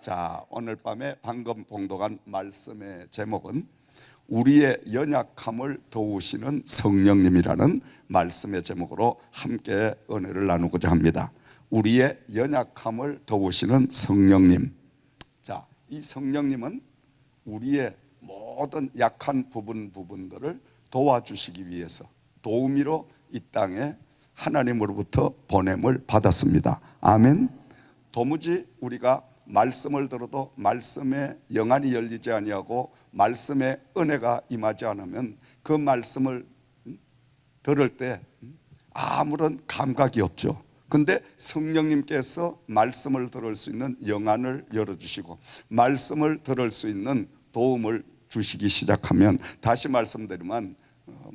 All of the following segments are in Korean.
자, 오늘 밤에 방금 봉독한 말씀의 제목은 우리의 연약함을 도우시는 성령님이라는 말씀의 제목으로 함께 은혜를 나누고자 합니다. 우리의 연약함을 도우시는 성령님. 자, 이 성령님은 우리의 모든 약한 부분들을 도와주시기 위해서 도우미로 이 땅에 하나님으로부터 보냄을 받았습니다. 아멘. 도무지 우리가 말씀을 들어도 말씀에 영안이 열리지 아니하고 말씀에 은혜가 임하지 않으면 그 말씀을 들을 때 아무런 감각이 없죠. 근데 성령님께서 말씀을 들을 수 있는 영안을 열어주시고 말씀을 들을 수 있는 도움을 주시기 시작하면, 다시 말씀드리면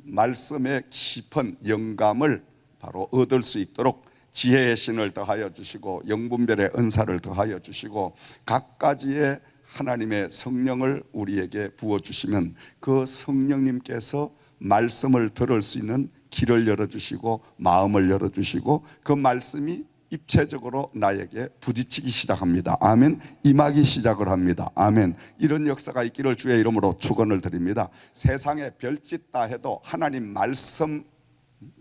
말씀의 깊은 영감을 바로 얻을 수 있도록 지혜의 신을 더하여 주시고 영분별의 은사를 더하여 주시고 각가지의 하나님의 성령을 우리에게 부어주시면 그 성령님께서 말씀을 들을 수 있는 길을 열어주시고 마음을 열어주시고 그 말씀이 입체적으로 나에게 부딪히기 시작합니다. 아멘. 임하기 시작을 합니다. 아멘. 이런 역사가 있기를 주의 이름으로 축원을 드립니다. 세상에 별짓 다 해도 하나님 말씀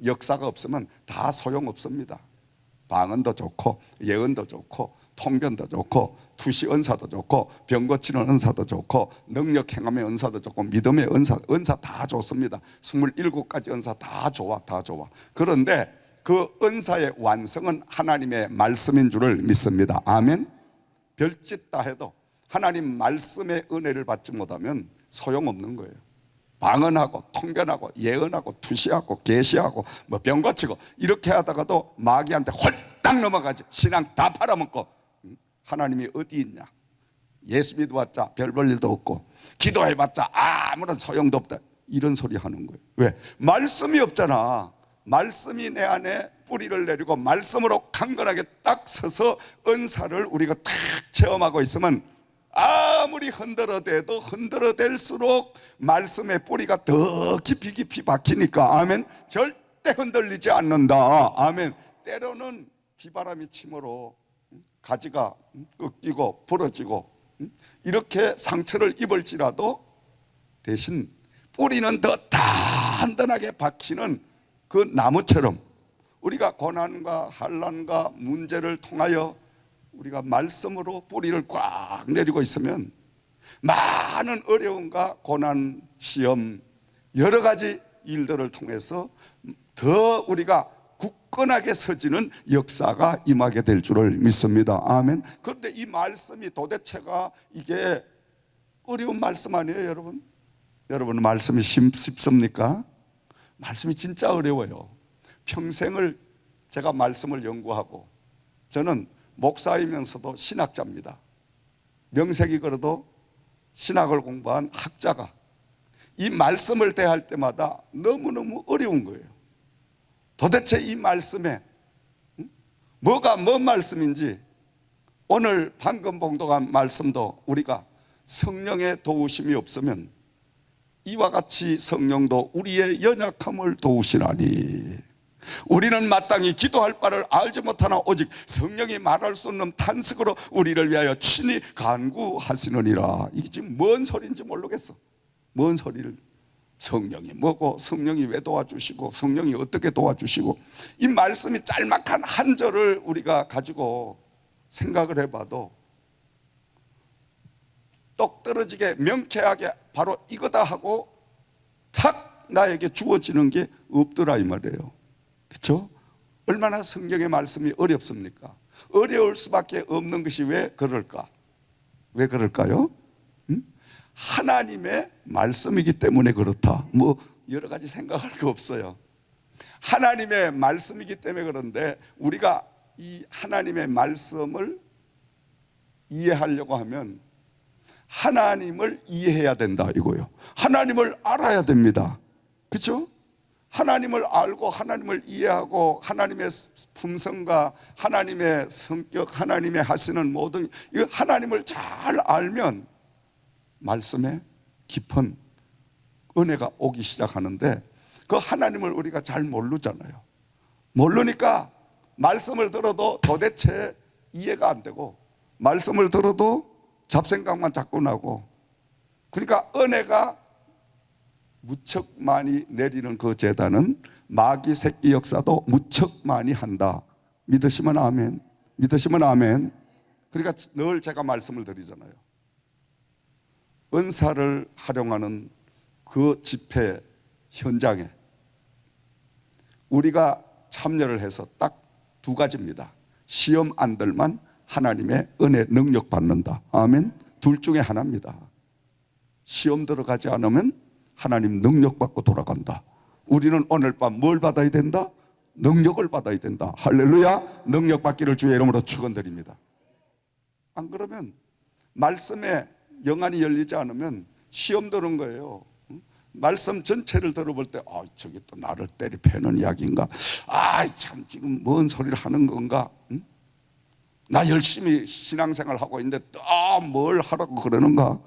역사가 없으면 다 소용없습니다. 방언도 좋고 예언도 좋고 통변도 좋고 투시 은사도 좋고 병 고치는 은사도 좋고 능력 행함의 은사도 좋고 믿음의 은사 다 좋습니다. 27가지 은사 다 좋아. 그런데 그 은사의 완성은 하나님의 말씀인 줄을 믿습니다. 아멘. 별짓 다 해도 하나님 말씀의 은혜를 받지 못하면 소용없는 거예요. 방언하고 통변하고 예언하고 투시하고 계시하고 병 고치고 이렇게 하다가도 마귀한테 홀딱 넘어가지. 신앙 다 팔아먹고 하나님이 어디 있냐, 예수 믿어봤자 별 볼 일도 없고 기도해봤자 아무런 소용도 없다, 이런 소리 하는 거예요. 왜? 말씀이 없잖아. 말씀이 내 안에 뿌리를 내리고 말씀으로 강건하게 딱 서서 은사를 우리가 탁 체험하고 있으면 아무리 흔들어대도 흔들어댈수록 말씀의 뿌리가 더 깊이 박히니까 아멘. 절대 흔들리지 않는다. 아멘. 때로는 비바람이 침으로 가지가 꺾이고 부러지고 이렇게 상처를 입을지라도 대신 뿌리는 더 단단하게 박히는 그 나무처럼 우리가 고난과 환난과 문제를 통하여 우리가 말씀으로 뿌리를 꽉 내리고 있으면 많은 어려움과 고난, 시험, 여러 가지 일들을 통해서 더 우리가 굳건하게 서지는 역사가 임하게 될 줄을 믿습니다. 아멘. 그런데 이 말씀이 도대체가 이게 어려운 말씀 아니에요, 여러분? 여러분 말씀이 쉽습니까? 말씀이 진짜 어려워요. 평생을 제가 말씀을 연구하고, 저는 목사이면서도 신학자입니다. 명색이 그래도 신학을 공부한 학자가 이 말씀을 대할 때마다 너무너무 어려운 거예요. 도대체 이 말씀에 뭐가 뭔 말씀인지, 오늘 방금 봉독한 말씀도 우리가 성령의 도우심이 없으면 이와 같이 성령도 우리의 연약함을 도우시나니 우리는 마땅히 기도할 바를 알지 못하나 오직 성령이 말할 수 없는 탄식으로 우리를 위하여 친히 간구하시느니라. 이게 지금 뭔 소리인지 모르겠어. 뭔 소리를, 성령이 뭐고 성령이 왜 도와주시고 성령이 어떻게 도와주시고, 이 말씀이 짤막한 한 절을 우리가 가지고 생각을 해봐도 똑 떨어지게 명쾌하게 바로 이거다 하고 탁 나에게 주어지는 게 없더라 이 말이에요. 그렇죠? 얼마나 성경의 말씀이 어렵습니까? 어려울 수밖에 없는 것이 왜 그럴까? 왜 그럴까요? 하나님의 말씀이기 때문에 그렇다. 뭐 여러 가지 생각할 거 없어요. 하나님의 말씀이기 때문에 그런데 우리가 이 하나님의 말씀을 이해하려고 하면 하나님을 이해해야 된다 이거예요. 하나님을 알아야 됩니다. 그렇죠? 하나님을 알고 하나님을 이해하고 하나님의 품성과 하나님의 성격, 하나님의 하시는 모든 이 하나님을 잘 알면 말씀에 깊은 은혜가 오기 시작하는데, 그 하나님을 우리가 잘 모르잖아요. 모르니까 말씀을 들어도 도대체 이해가 안 되고, 말씀을 들어도 잡생각만 자꾸 나고. 그러니까 은혜가 무척 많이 내리는 그 제단은 마귀 새끼 역사도 무척 많이 한다. 믿으시면 아멘. 믿으시면 아멘. 그러니까 늘 제가 말씀을 드리잖아요. 은사를 활용하는 그 집회 현장에 우리가 참여를 해서 딱 두 가지입니다. 시험 안 들만 하나님의 은혜 능력 받는다. 아멘. 둘 중에 하나입니다. 시험 들어가지 않으면 하나님 능력 받고 돌아간다. 우리는 오늘 밤 뭘 받아야 된다? 능력을 받아야 된다. 할렐루야. 능력 받기를 주의 이름으로 축원드립니다. 안 그러면 말씀에 영안이 열리지 않으면 시험 드는 거예요. 말씀 전체를 들어볼 때 저게 또 나를 때리 패는 이야기인가? 참 지금 뭔 소리를 하는 건가? 나 열심히 신앙생활 하고 있는데 또 뭘 하라고 그러는가?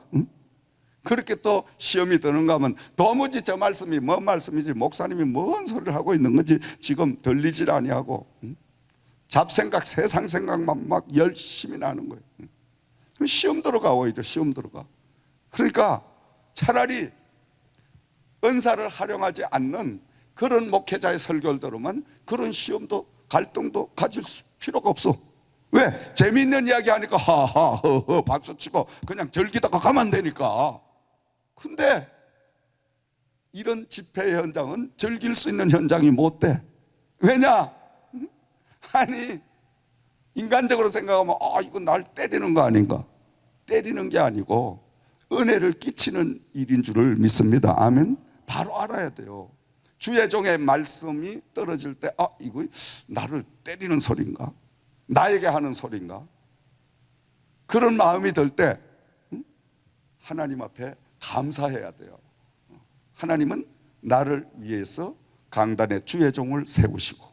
그렇게 또 시험이 드는가 하면 도무지 저 말씀이 뭔 말씀이지, 목사님이 뭔 소리를 하고 있는 건지 지금 들리질 아니하고 잡생각, 세상 생각만 막 열심히 나는 거예요. 시험 들어가. 오히려 시험 들어가. 그러니까 차라리 은사를 활용하지 않는 그런 목회자의 설교를 들으면 그런 시험도 갈등도 가질 필요가 없어. 왜? 재미있는 이야기 하니까 하하 허허 박수치고 그냥 즐기다가 가면 되니까. 근데 이런 집회 현장은 즐길 수 있는 현장이 못 돼. 왜냐? 아니 인간적으로 생각하면 이건 날 때리는 거 아닌가? 때리는 게 아니고 은혜를 끼치는 일인 줄을 믿습니다. 아멘. 바로 알아야 돼요. 주의 종의 말씀이 떨어질 때 이거 나를 때리는 소리인가? 나에게 하는 소리인가? 그런 마음이 들 때 하나님 앞에 감사해야 돼요. 하나님은 나를 위해서 강단에 주의 종을 세우시고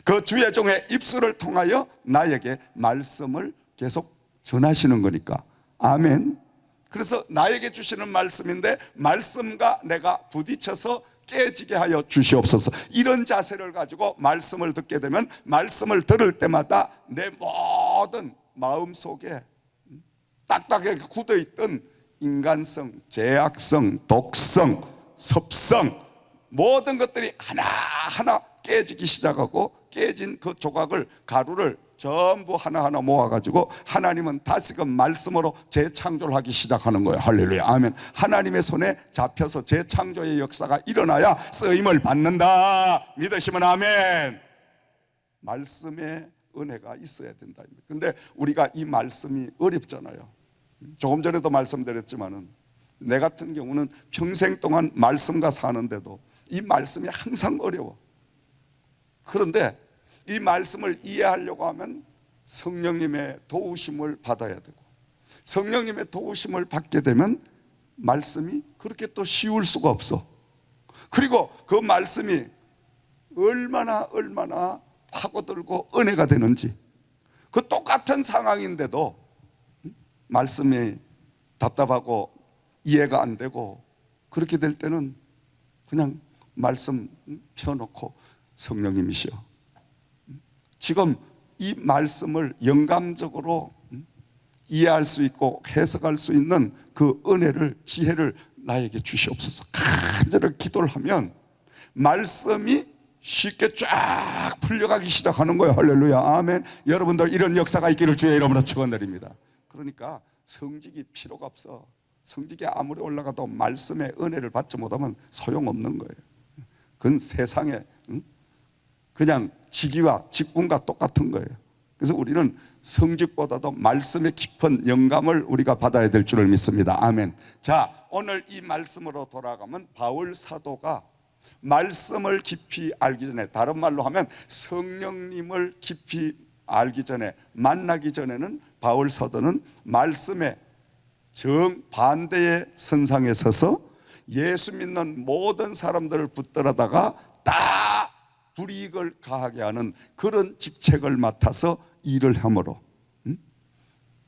그 주의 종의 입술을 통하여 나에게 말씀을 계속 전하시는 거니까. 아멘. 그래서 나에게 주시는 말씀인데 말씀과 내가 부딪혀서 깨지게 하여 주시옵소서. 이런 자세를 가지고 말씀을 듣게 되면 말씀을 들을 때마다 내 모든 마음속에 딱딱하게 굳어있던 인간성, 죄악성, 독성, 섭성 모든 것들이 하나하나 깨지기 시작하고 깨진 그 조각을, 가루를 전부 하나하나 모아가지고 하나님은 다시금 말씀으로 재창조를 하기 시작하는 거예요. 할렐루야. 아멘. 하나님의 손에 잡혀서 재창조의 역사가 일어나야 쓰임을 받는다. 믿으시면 아멘. 말씀의 은혜가 있어야 된다. 근데 우리가 이 말씀이 어렵잖아요. 조금 전에도 말씀드렸지만은 내 같은 경우는 평생 동안 말씀과 사는데도 이 말씀이 항상 어려워. 그런데 이 말씀을 이해하려고 하면 성령님의 도우심을 받아야 되고 성령님의 도우심을 받게 되면 말씀이 그렇게 또 쉬울 수가 없어. 그리고 그 말씀이 얼마나 파고들고 은혜가 되는지, 그 똑같은 상황인데도 말씀이 답답하고 이해가 안 되고 그렇게 될 때는 그냥 말씀 펴놓고 성령님이시여 지금 이 말씀을 영감적으로 이해할 수 있고 해석할 수 있는 그 은혜를, 지혜를 나에게 주시옵소서. 간절히 기도를 하면 말씀이 쉽게 쫙 풀려가기 시작하는 거예요. 할렐루야. 아멘. 여러분들 이런 역사가 있기를 주의 이름으로 축원드립니다. 그러니까 성직이 필요가 없어. 성직이 아무리 올라가도 말씀의 은혜를 받지 못하면 소용없는 거예요. 그건 세상에 그냥 직위와 직분과 똑같은 거예요. 그래서 우리는 성직보다도 말씀의 깊은 영감을 우리가 받아야 될 줄을 믿습니다. 아멘. 자, 오늘 이 말씀으로 돌아가면 바울 사도가 말씀을 깊이 알기 전에, 다른 말로 하면 성령님을 깊이 알기 전에, 만나기 전에는 바울 사도는 말씀의 정반대의 선상에 서서 예수 믿는 모든 사람들을 붙들어다가 다 불이익을 가하게 하는 그런 직책을 맡아서 일을 함으로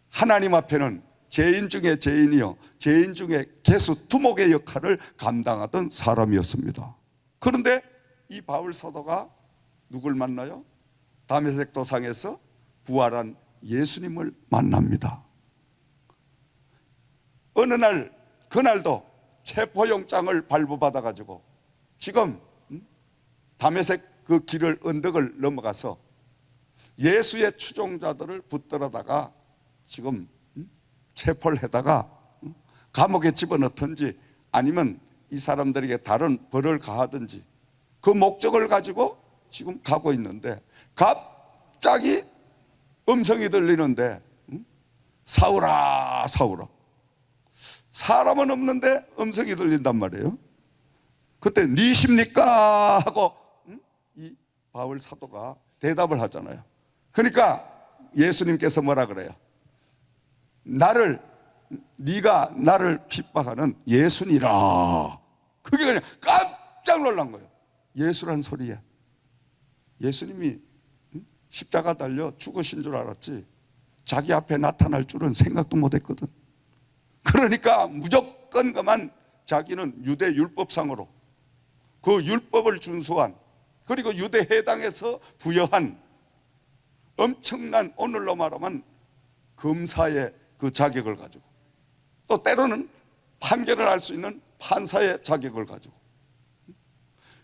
하나님 앞에는 죄인 중에 죄인이요 죄인 중에 개수 두목의 역할을 감당하던 사람이었습니다. 그런데 이 바울 사도가 누굴 만나요? 다메섹 도상에서 부활한 예수님을 만납니다. 어느 날 그날도 체포영장을 발부받아 가지고 지금 다메섹 그 길을 언덕을 넘어가서 예수의 추종자들을 붙들어다가 지금 체포를 해다가 감옥에 집어넣든지 아니면 이 사람들에게 다른 벌을 가하든지 그 목적을 가지고 지금 가고 있는데 갑자기 음성이 들리는데 사울아 사울아, 사람은 없는데 음성이 들린단 말이에요. 그때 니십니까 하고 이 바울 사도가 대답을 하잖아요. 그러니까 예수님께서 뭐라 그래요? 네가 나를 핍박하는 예수니라. 그게 그냥 깜짝 놀란 거예요. 예수란 소리야. 예수님이 십자가 달려 죽으신 줄 알았지 자기 앞에 나타날 줄은 생각도 못했거든. 그러니까 무조건 그만 자기는 유대 율법상으로 그 율법을 준수한, 그리고 유대 해당에서 부여한 엄청난, 오늘로 말하면 검사의 그 자격을 가지고, 또 때로는 판결을 할 수 있는 판사의 자격을 가지고,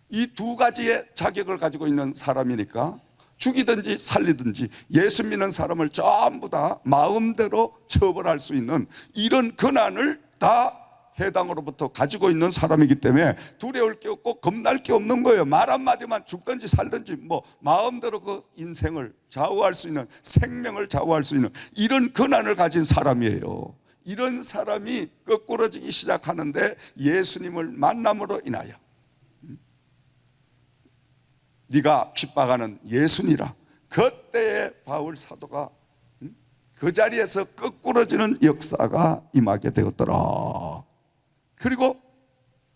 이 두 가지의 자격을 가지고 있는 사람이니까 죽이든지 살리든지 예수 믿는 사람을 전부 다 마음대로 처벌할 수 있는 이런 권한을 다 해당으로부터 가지고 있는 사람이기 때문에 두려울 게 없고 겁날 게 없는 거예요. 말 한마디만 죽든지 살든지 뭐 마음대로 그 인생을 좌우할 수 있는, 생명을 좌우할 수 있는 이런 권한을 가진 사람이에요. 이런 사람이 거꾸러지기 시작하는데 예수님을 만남으로 인하여 네가 핍박하는 예수니라. 그때에 바울 사도가 그 자리에서 거꾸러지는 역사가 임하게 되었더라. 그리고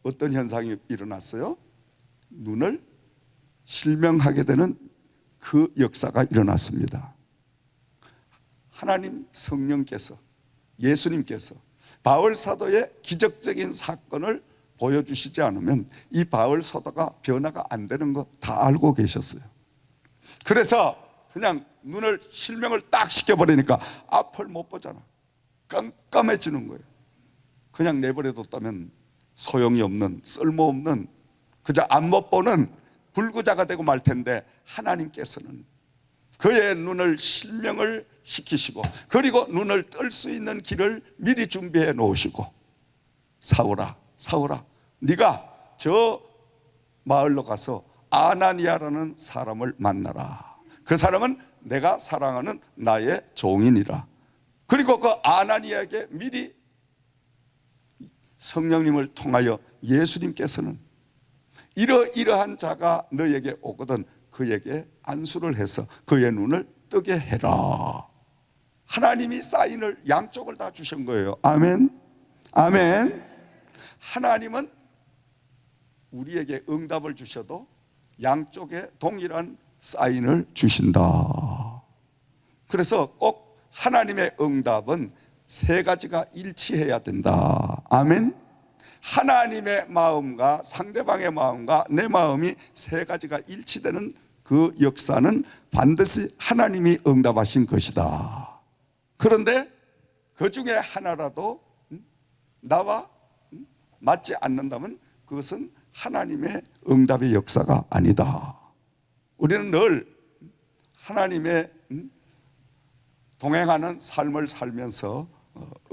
어떤 현상이 일어났어요? 눈을 실명하게 되는 그 역사가 일어났습니다. 하나님 성령께서, 예수님께서 바울 사도의 기적적인 사건을 보여주시지 않으면 이 바울 사도가 변화가 안 되는 거 다 알고 계셨어요. 그래서 그냥 눈을 실명을 딱 시켜버리니까 앞을 못 보잖아. 깜깜해지는 거예요. 그냥 내버려뒀다면 소용이 없는, 쓸모없는, 그저 안 못 보는 불구자가 되고 말 텐데 하나님께서는 그의 눈을 실명을 시키시고, 그리고 눈을 뜰 수 있는 길을 미리 준비해 놓으시고, 사울아 사울아, 네가 저 마을로 가서 아나니아라는 사람을 만나라. 그 사람은 내가 사랑하는 나의 종이니라. 그리고 그 아나니아에게 미리 성령님을 통하여 예수님께서는 이러이러한 자가 너에게 오거든 그에게 안수를 해서 그의 눈을 뜨게 해라. 하나님이 사인을 양쪽을 다 주신 거예요. 아멘. 아멘. 하나님은 우리에게 응답을 주셔도 양쪽에 동일한 사인을 주신다. 그래서 꼭 하나님의 응답은 세 가지가 일치해야 된다. 아멘. 하나님의 마음과 상대방의 마음과 내 마음이 세 가지가 일치되는 그 역사는 반드시 하나님이 응답하신 것이다. 그런데 그 중에 하나라도 나와 맞지 않는다면 그것은 하나님의 응답의 역사가 아니다. 우리는 늘 하나님의 동행하는 삶을 살면서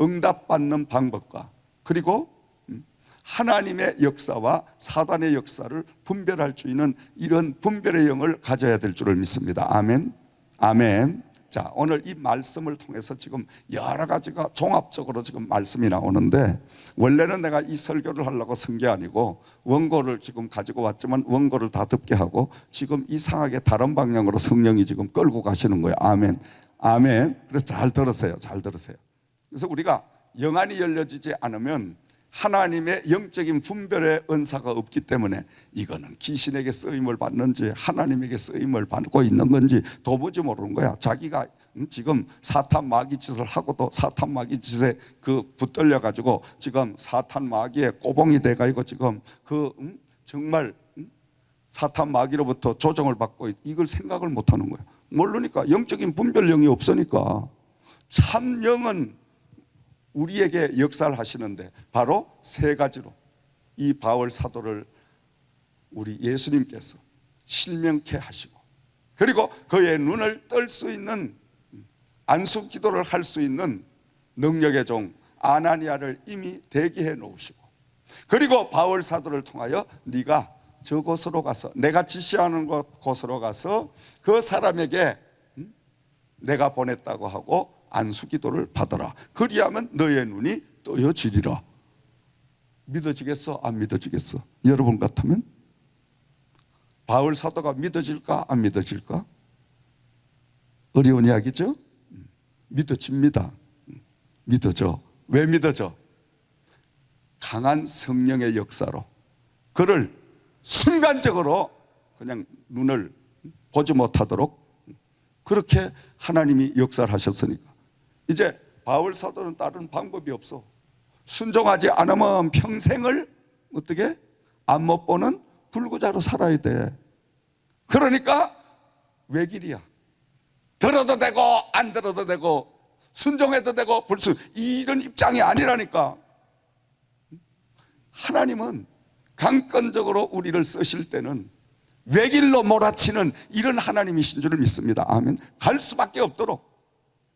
응답받는 방법과, 그리고 하나님의 역사와 사단의 역사를 분별할 수 있는 이런 분별의 영을 가져야 될 줄을 믿습니다. 아멘. 아멘. 자, 오늘 이 말씀을 통해서 지금 여러 가지가 종합적으로 지금 말씀이 나오는데, 원래는 내가 이 설교를 하려고 쓴 게 아니고 원고를 지금 가지고 왔지만 원고를 다 덮게 하고 지금 이상하게 다른 방향으로 성령이 지금 끌고 가시는 거예요. 아멘. 아멘. 그래서 잘 들으세요. 잘 들으세요. 그래서 우리가 영안이 열려지지 않으면 하나님의 영적인 분별의 은사가 없기 때문에 이거는 귀신에게 쓰임을 받는지 하나님에게 쓰임을 받고 있는 건지 도무지 모르는 거야. 자기가 지금 사탄 마귀 짓을 하고도 사탄 마귀 짓에 그 붙들려 가지고 지금 사탄 마귀의 꼬봉이 돼 가지고 지금 정말 사탄 마귀로부터 조정을 받고 이걸 생각을 못 하는 거야. 모르니까 영적인 분별력이 없으니까. 참 영은 우리에게 역사를 하시는데 바로 세 가지로 이 바울 사도를 우리 예수님께서 실명케 하시고, 그리고 그의 눈을 뜰 수 있는 안수 기도를 할 수 있는 능력의 종 아나니아를 이미 대기해 놓으시고, 그리고 바울 사도를 통하여 네가 저곳으로 가서, 내가 지시하는 곳으로 가서 그 사람에게 내가 보냈다고 하고 안수 기도를 받아라. 그리하면 너의 눈이 뜨여지리라. 믿어지겠어? 안 믿어지겠어? 여러분 같으면 바울 사도가 믿어질까? 안 믿어질까? 어려운 이야기죠? 믿어집니다. 믿어져. 왜 믿어져? 강한 성령의 역사로 그를 순간적으로 그냥 눈을 보지 못하도록 그렇게 하나님이 역사를 하셨으니까 이제 바울 사도는 다른 방법이 없어. 순종하지 않으면 평생을 어떻게? 안 못 보는 불구자로 살아야 돼. 그러니까 외길이야. 들어도 되고 안 들어도 되고 순종해도 되고 불순, 이런 입장이 아니라니까. 하나님은 강권적으로 우리를 쓰실 때는 외길로 몰아치는 이런 하나님이신 줄을 믿습니다. 아멘. 갈 수밖에 없도록.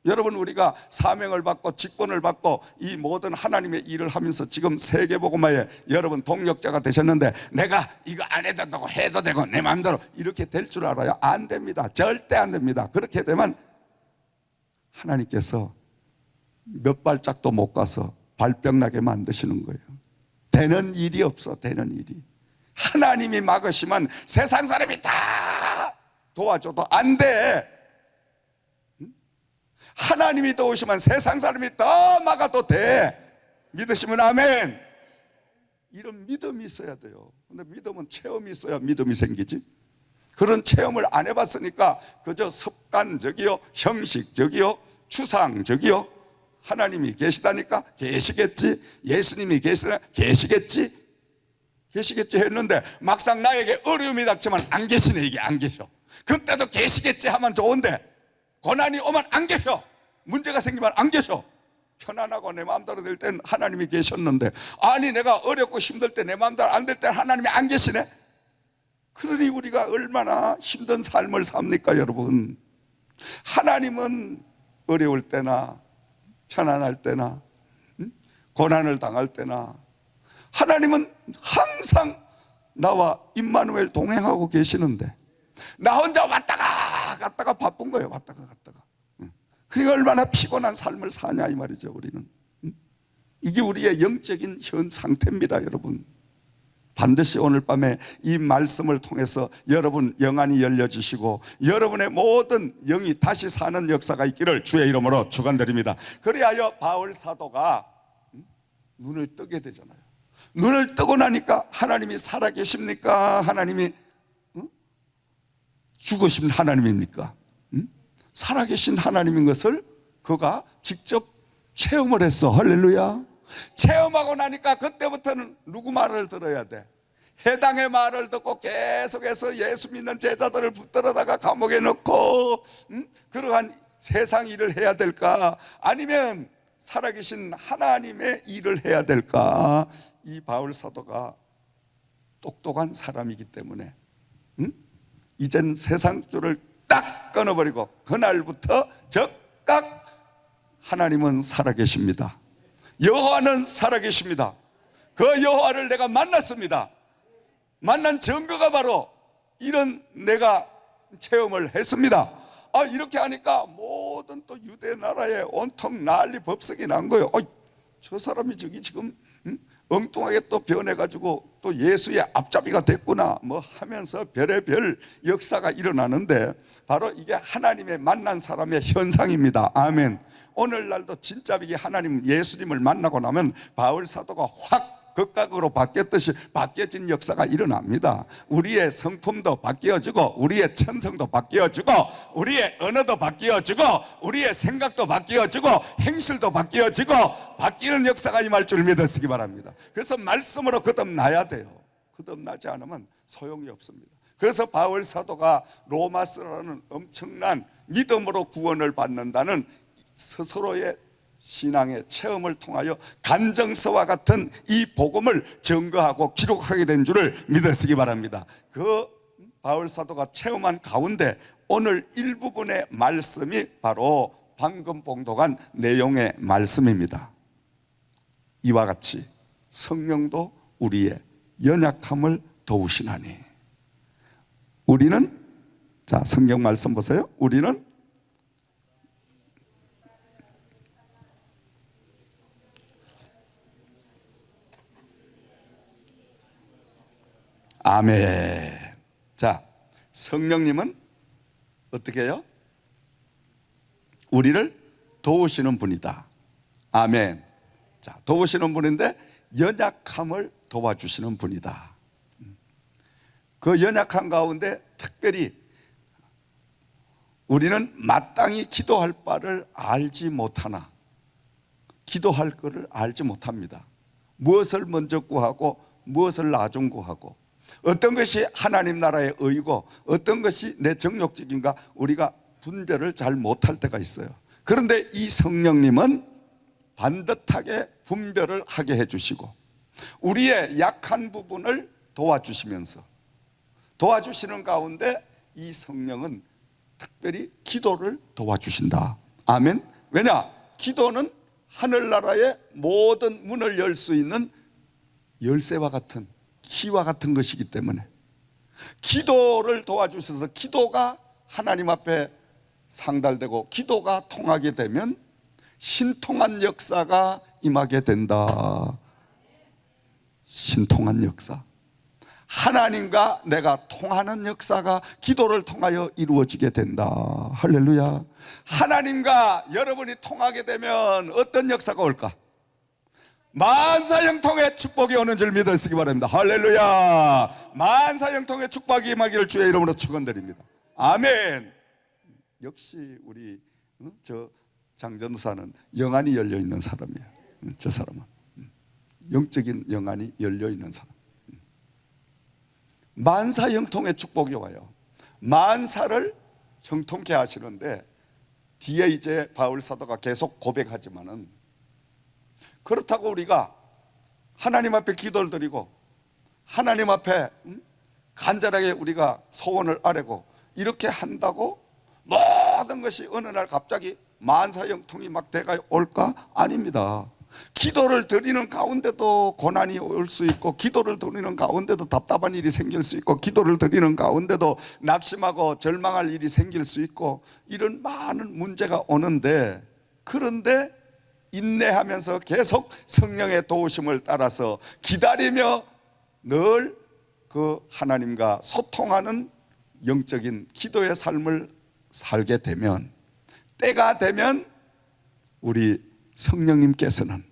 여러분, 우리가 사명을 받고 직분을 받고 이 모든 하나님의 일을 하면서 지금 세계복음화에 여러분 동력자가 되셨는데, 내가 이거 안 해도 되고 해도 되고 내 마음대로 이렇게 될 줄 알아요? 안 됩니다. 절대 안 됩니다. 그렇게 되면 하나님께서 몇 발짝도 못 가서 발병 나게 만드시는 거예요. 되는 일이 없어. 되는 일이. 하나님이 막으시면 세상 사람이 다 도와줘도 안 돼. 하나님이 도우시면 세상 사람이 더 막아도 돼. 믿으시면 아멘. 이런 믿음이 있어야 돼요. 근데 믿음은 체험이 있어야 믿음이 생기지. 그런 체험을 안 해봤으니까 그저 습관적이요, 형식적이요, 추상적이요. 하나님이 계시다니까 계시겠지, 예수님이 계시겠지 했는데 막상 나에게 어려움이 닥치면 안 계시네. 이게 안 계셔. 그때도 계시겠지 하면 좋은데 고난이 오면 안 계셔. 문제가 생기면 안 계셔. 편안하고 내 마음대로 될 땐 하나님이 계셨는데, 아니 내가 어렵고 힘들 때 내 마음대로 안 될 때 하나님이 안 계시네. 그러니 우리가 얼마나 힘든 삶을 삽니까 여러분. 하나님은 어려울 때나 편안할 때나 고난을 당할 때나 하나님은 항상 나와 임마누엘 동행하고 계시는데, 나 혼자 왔다가 갔다가 바쁜 거예요. 왔다가 갔다가. 그러니까 얼마나 피곤한 삶을 사냐 이 말이죠. 우리는 이게 우리의 영적인 현 상태입니다. 여러분, 반드시 오늘 밤에 이 말씀을 통해서 여러분 영안이 열려지시고 여러분의 모든 영이 다시 사는 역사가 있기를 주의 이름으로 축원드립니다. 그리하여 바울 사도가 눈을 뜨게 되잖아요. 눈을 뜨고 나니까 하나님이 살아계십니까? 하나님이 죽으신 하나님입니까? 살아계신 하나님인 것을 그가 직접 체험을 했어. 할렐루야. 체험하고 나니까 그때부터는 누구 말을 들어야 돼? 해당의 말을 듣고 계속해서 예수 믿는 제자들을 붙들어다가 감옥에 넣고 그러한 세상 일을 해야 될까? 아니면 살아계신 하나님의 일을 해야 될까? 이 바울 사도가 똑똑한 사람이기 때문에 이젠 세상 줄을 딱 끊어버리고 그날부터 즉각 하나님은 살아계십니다. 여호와는 살아계십니다. 그 여호와를 내가 만났습니다. 만난 증거가 바로 이런 내가 체험을 했습니다. 이렇게 하니까 모든 또 유대 나라에 온통 난리 법석이 난 거예요. 저 사람이 저기 지금 엉뚱하게 또 변해가지고 또 예수의 앞잡이가 됐구나 뭐 하면서 별의별 역사가 일어나는데, 바로 이게 하나님의 만난 사람의 현상입니다. 아멘. 오늘날도 진짜 이게 하나님 예수님을 만나고 나면 바울 사도가 확 극각으로 바뀌었듯이 바뀌어진 역사가 일어납니다. 우리의 성품도 바뀌어지고 우리의 천성도 바뀌어지고 우리의 언어도 바뀌어지고 우리의 생각도 바뀌어지고 행실도 바뀌어지고 바뀌는 역사가 임할 줄 믿으시기 바랍니다. 그래서 말씀으로 거듭나야 돼요. 거듭나지 않으면 소용이 없습니다. 그래서 바울 사도가 로마서라는 엄청난 믿음으로 구원을 받는다는 스스로의 신앙의 체험을 통하여 간증서와 같은 이 복음을 증거하고 기록하게 된 줄을 믿으시기 바랍니다. 그 바울 사도가 체험한 가운데 오늘 일부분의 말씀이 바로 방금 봉독한 내용의 말씀입니다. 이와 같이 성령도 우리의 연약함을 도우시나니. 우리는, 자, 성경 말씀 보세요. 우리는 아멘. 자, 성령님은 어떻게 해요? 우리를 도우시는 분이다. 아멘. 자, 도우시는 분인데 연약함을 도와주시는 분이다. 그 연약한 가운데 특별히 우리는 마땅히 기도할 바를 알지 못하나, 기도할 것을 알지 못합니다. 무엇을 먼저 구하고 무엇을 나중 구하고, 어떤 것이 하나님 나라의 의고 어떤 것이 내 정욕적인가 우리가 분별을 잘 못할 때가 있어요. 그런데 이 성령님은 반듯하게 분별을 하게 해주시고 우리의 약한 부분을 도와주시면서, 도와주시는 가운데 이 성령은 특별히 기도를 도와주신다. 아멘. 왜냐? 기도는 하늘나라의 모든 문을 열 수 있는 열쇠와 같은, 키와 같은 것이기 때문에 기도를 도와주셔서 기도가 하나님 앞에 상달되고 기도가 통하게 되면 신통한 역사가 임하게 된다. 신통한 역사, 하나님과 내가 통하는 역사가 기도를 통하여 이루어지게 된다. 할렐루야. 하나님과 여러분이 통하게 되면 어떤 역사가 올까? 만사형통의 축복이 오는 줄 믿으시기 바랍니다. 할렐루야. 만사형통의 축복이 임하기를 주의 이름으로 축원드립니다. 아멘. 역시 우리 저 장전사는 영안이 열려있는 사람이에요. 저 사람은 영적인 영안이 열려있는 사람. 만사형통의 축복이 와요. 만사를 형통케 하시는데 뒤에 이제 바울 사도가 계속 고백하지만은, 그렇다고 우리가 하나님 앞에 기도를 드리고 하나님 앞에 간절하게 우리가 소원을 아뢰고 이렇게 한다고 모든 것이 어느 날 갑자기 만사형통이 막 돼가 올까? 아닙니다. 기도를 드리는 가운데도 고난이 올 수 있고, 기도를 드리는 가운데도 답답한 일이 생길 수 있고, 기도를 드리는 가운데도 낙심하고 절망할 일이 생길 수 있고, 이런 많은 문제가 오는데, 그런데 인내하면서 계속 성령의 도우심을 따라서 기다리며 늘 그 하나님과 소통하는 영적인 기도의 삶을 살게 되면, 때가 되면 우리 성령님께서는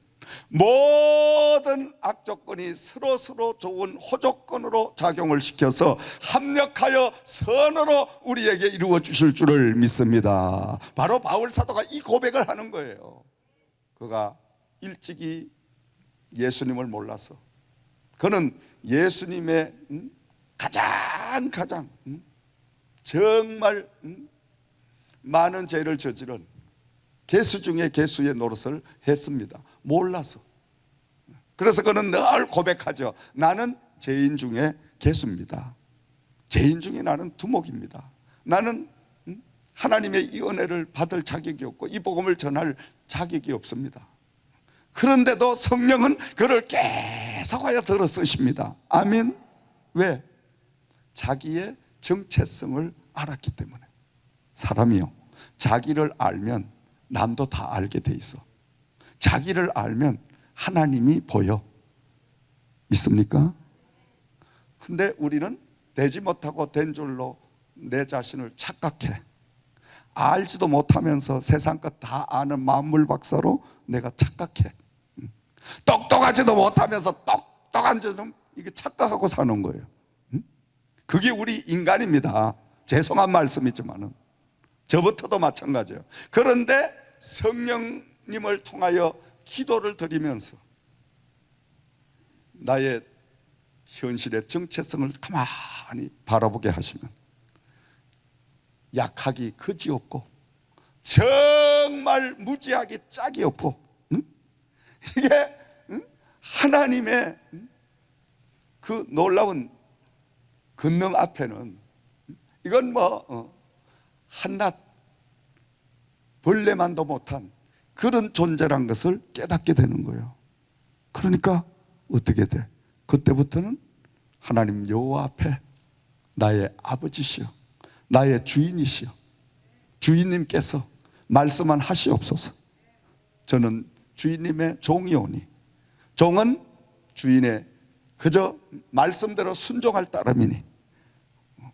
모든 악조건이 서로 좋은 호조건으로 작용을 시켜서 합력하여 선으로 우리에게 이루어 주실 줄을 믿습니다. 바로 바울 사도가 이 고백을 하는 거예요. 그가 일찍이 예수님을 몰라서, 그는 예수님의 가장 정말 많은 죄를 저지른 개수 중에 개수의 노릇을 했습니다. 몰라서. 그래서 그는 늘 고백하죠. 나는 죄인 중에 개수입니다. 죄인 중에 나는 두목입니다. 나는 하나님의 이 은혜를 받을 자격이 없고 이 복음을 전할 자격이 없습니다. 그런데도 성령은 그를 계속하여 들어 쓰십니다. 아멘. 왜? 자기의 정체성을 알았기 때문에. 사람이요, 자기를 알면 남도 다 알게 돼 있어. 자기를 알면 하나님이 보여. 믿습니까? 근데 우리는 되지 못하고 된 줄로 내 자신을 착각해. 알지도 못하면서 세상 것 다 아는 만물 박사로 내가 착각해. 똑똑하지도 못하면서 똑똑한 좀 이게 착각하고 사는 거예요. 그게 우리 인간입니다. 죄송한 말씀이지만은 저부터도 마찬가지예요. 그런데 성령님을 통하여 기도를 드리면서 나의 현실의 정체성을 가만히 바라보게 하시면 약하기 그지없고 정말 무지하기 짝이 없고 이게 하나님의 그 놀라운 권능 앞에는 이건 뭐 한낱 벌레만도 못한 그런 존재란 것을 깨닫게 되는 거예요. 그러니까 어떻게 돼? 그때부터는 하나님 여호와 앞에 나의 아버지시여, 나의 주인이시여, 주인님께서 말씀만 하시옵소서. 저는 주인님의 종이오니 종은 주인의 그저 말씀대로 순종할 따름이니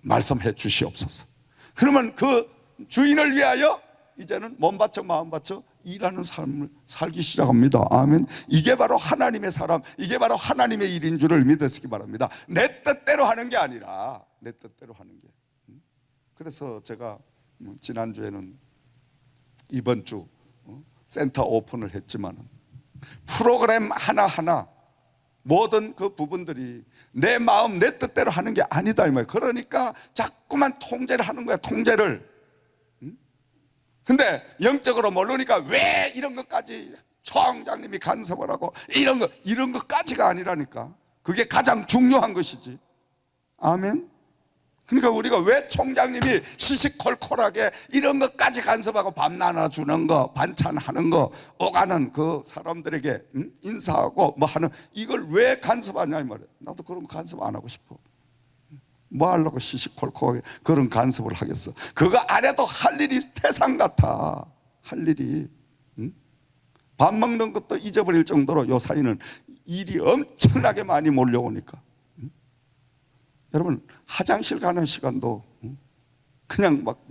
말씀해 주시옵소서. 그러면 그 주인을 위하여 이제는 몸 바쳐 마음 바쳐 일하는 삶을 살기 시작합니다. 아멘. 이게 바로 하나님의 사람, 이게 바로 하나님의 일인 줄을 믿으시기 바랍니다. 내 뜻대로 하는 게 아니라 내 뜻대로 하는 게. 그래서 제가 지난주에는 이번 주 센터 오픈을 했지만 프로그램 하나하나 모든 그 부분들이 내 마음 내 뜻대로 하는 게 아니다 이 말이에요. 그러니까 자꾸만 통제를 하는 거야, 통제를. 근데 영적으로 모르니까 왜 이런 것까지 총장님이 간섭을 하고 이런 것까지가 아니라니까. 그게 가장 중요한 것이지. 아멘. 그러니까 우리가 왜 총장님이 시시콜콜하게 이런 것까지 간섭하고 밥 나눠주는 거, 반찬하는 거, 오가는 그 사람들에게 인사하고 뭐 하는 이걸 왜 간섭하냐 이 말이에요. 나도 그런 거 간섭 안 하고 싶어. 뭐 하려고 시시콜콜하게 그런 간섭을 하겠어. 그거 안 해도 할 일이 태산 같아. 할 일이. 밥 먹는 것도 잊어버릴 정도로 요 사이는 일이 엄청나게 많이 몰려오니까. 여러분 화장실 가는 시간도 그냥 막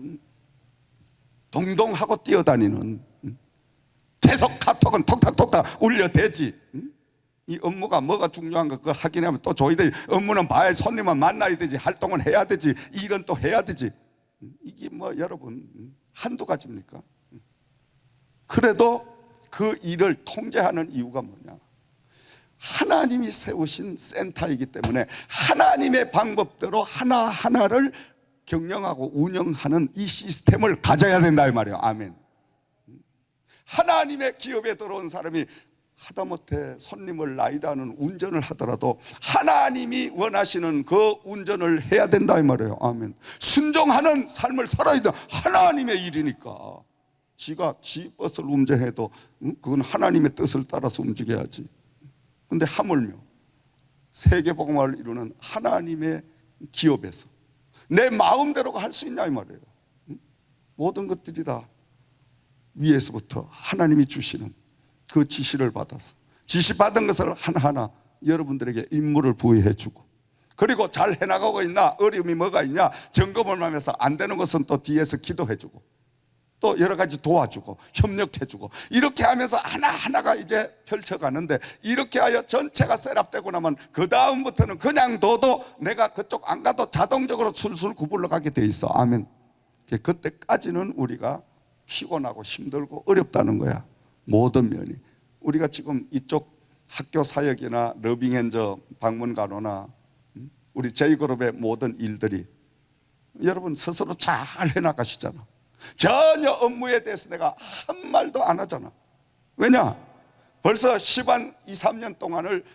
동동하고 뛰어다니는, 계속 카톡은 톡탁톡탁 울려대지. 이 업무가 뭐가 중요한 거 그걸 확인하면 또 줘야 되지. 업무는 봐야 손님은 만나야 되지. 활동은 해야 되지. 일은 또 해야 되지. 이게 뭐 여러분 한두 가지입니까? 그래도 그 일을 통제하는 이유가 뭐냐? 하나님이 세우신 센터이기 때문에 하나님의 방법대로 하나하나를 경영하고 운영하는 이 시스템을 가져야 된다 이 말이에요. 아멘. 하나님의 기업에 들어온 사람이 하다못해 손님을 나이다는 운전을 하더라도 하나님이 원하시는 그 운전을 해야 된다 이 말이에요. 아멘. 순종하는 삶을 살아야 돼. 하나님의 일이니까. 지가 지 버스를 운전해도 그건 하나님의 뜻을 따라서 움직여야지. 근데 하물며 세계복음화를 이루는 하나님의 기업에서 내 마음대로가 할 수 있냐 이 말이에요. 모든 것들이 다 위에서부터 하나님이 주시는 그 지시를 받아서 지시받은 것을 하나하나 여러분들에게 임무를 부여해 주고, 그리고 잘 해나가고 있나, 어려움이 뭐가 있냐 점검을 하면서 안 되는 것은 또 뒤에서 기도해 주고 또 여러 가지 도와주고 협력해주고 이렇게 하면서 하나하나가 이제 펼쳐가는데, 이렇게 하여 전체가 셋업되고 나면 그 다음부터는 그냥 둬도 내가 그쪽 안 가도 자동적으로 술술 구불러 가게 돼 있어. 아멘. 그때까지는 우리가 피곤하고 힘들고 어렵다는 거야. 모든 면이. 우리가 지금 이쪽 학교 사역이나 러빙엔저 방문간호나 우리 J그룹의 모든 일들이 여러분 스스로 잘 해나가시잖아. 전혀 업무에 대해서 내가 한 말도 안 하잖아. 왜냐? 벌써 10한 2, 3년 동안을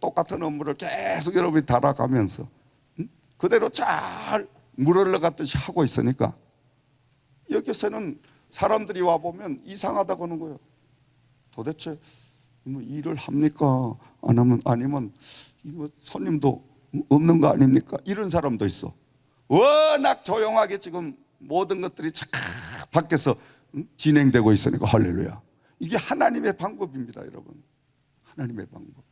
똑같은 업무를 계속 여러분이 달아가면서 그대로 잘 물 흘러갔듯이 하고 있으니까 여기서는 사람들이 와보면 이상하다고 하는 거예요. 도대체 뭐 일을 합니까? 안 하면, 아니면 손님도 없는 거 아닙니까? 이런 사람도 있어. 워낙 조용하게 지금 모든 것들이 쫙 밖에서 진행되고 있으니까. 할렐루야. 이게 하나님의 방법입니다 여러분. 하나님의 방법.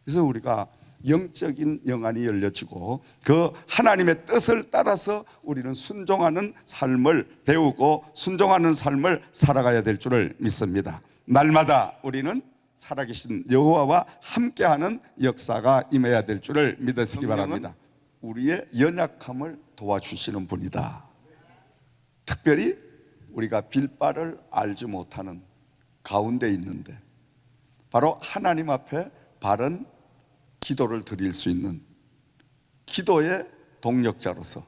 그래서 우리가 영적인 영안이 열려지고 그 하나님의 뜻을 따라서 우리는 순종하는 삶을 배우고 순종하는 삶을 살아가야 될 줄을 믿습니다. 날마다 우리는 살아계신 여호와와 함께하는 역사가 임해야 될 줄을 믿으시기 바랍니다. 우리의 연약함을 도와주시는 분이다. 특별히 우리가 빌바를 알지 못하는 가운데 있는데 바로 하나님 앞에 바른 기도를 드릴 수 있는 기도의 동력자로서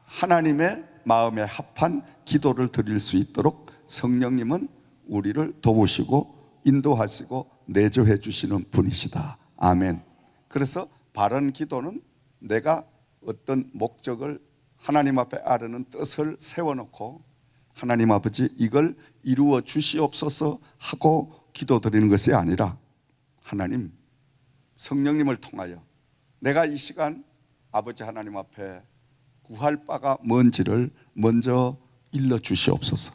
하나님의 마음에 합한 기도를 드릴 수 있도록 성령님은 우리를 도우시고 인도하시고 내조해 주시는 분이시다. 아멘. 그래서 바른 기도는 내가 어떤 목적을 하나님 앞에 아르는 뜻을 세워놓고 하나님 아버지 이걸 이루어 주시옵소서 하고 기도드리는 것이 아니라 하나님 성령님을 통하여 내가 이 시간 아버지 하나님 앞에 구할 바가 뭔지를 먼저 일러 주시옵소서.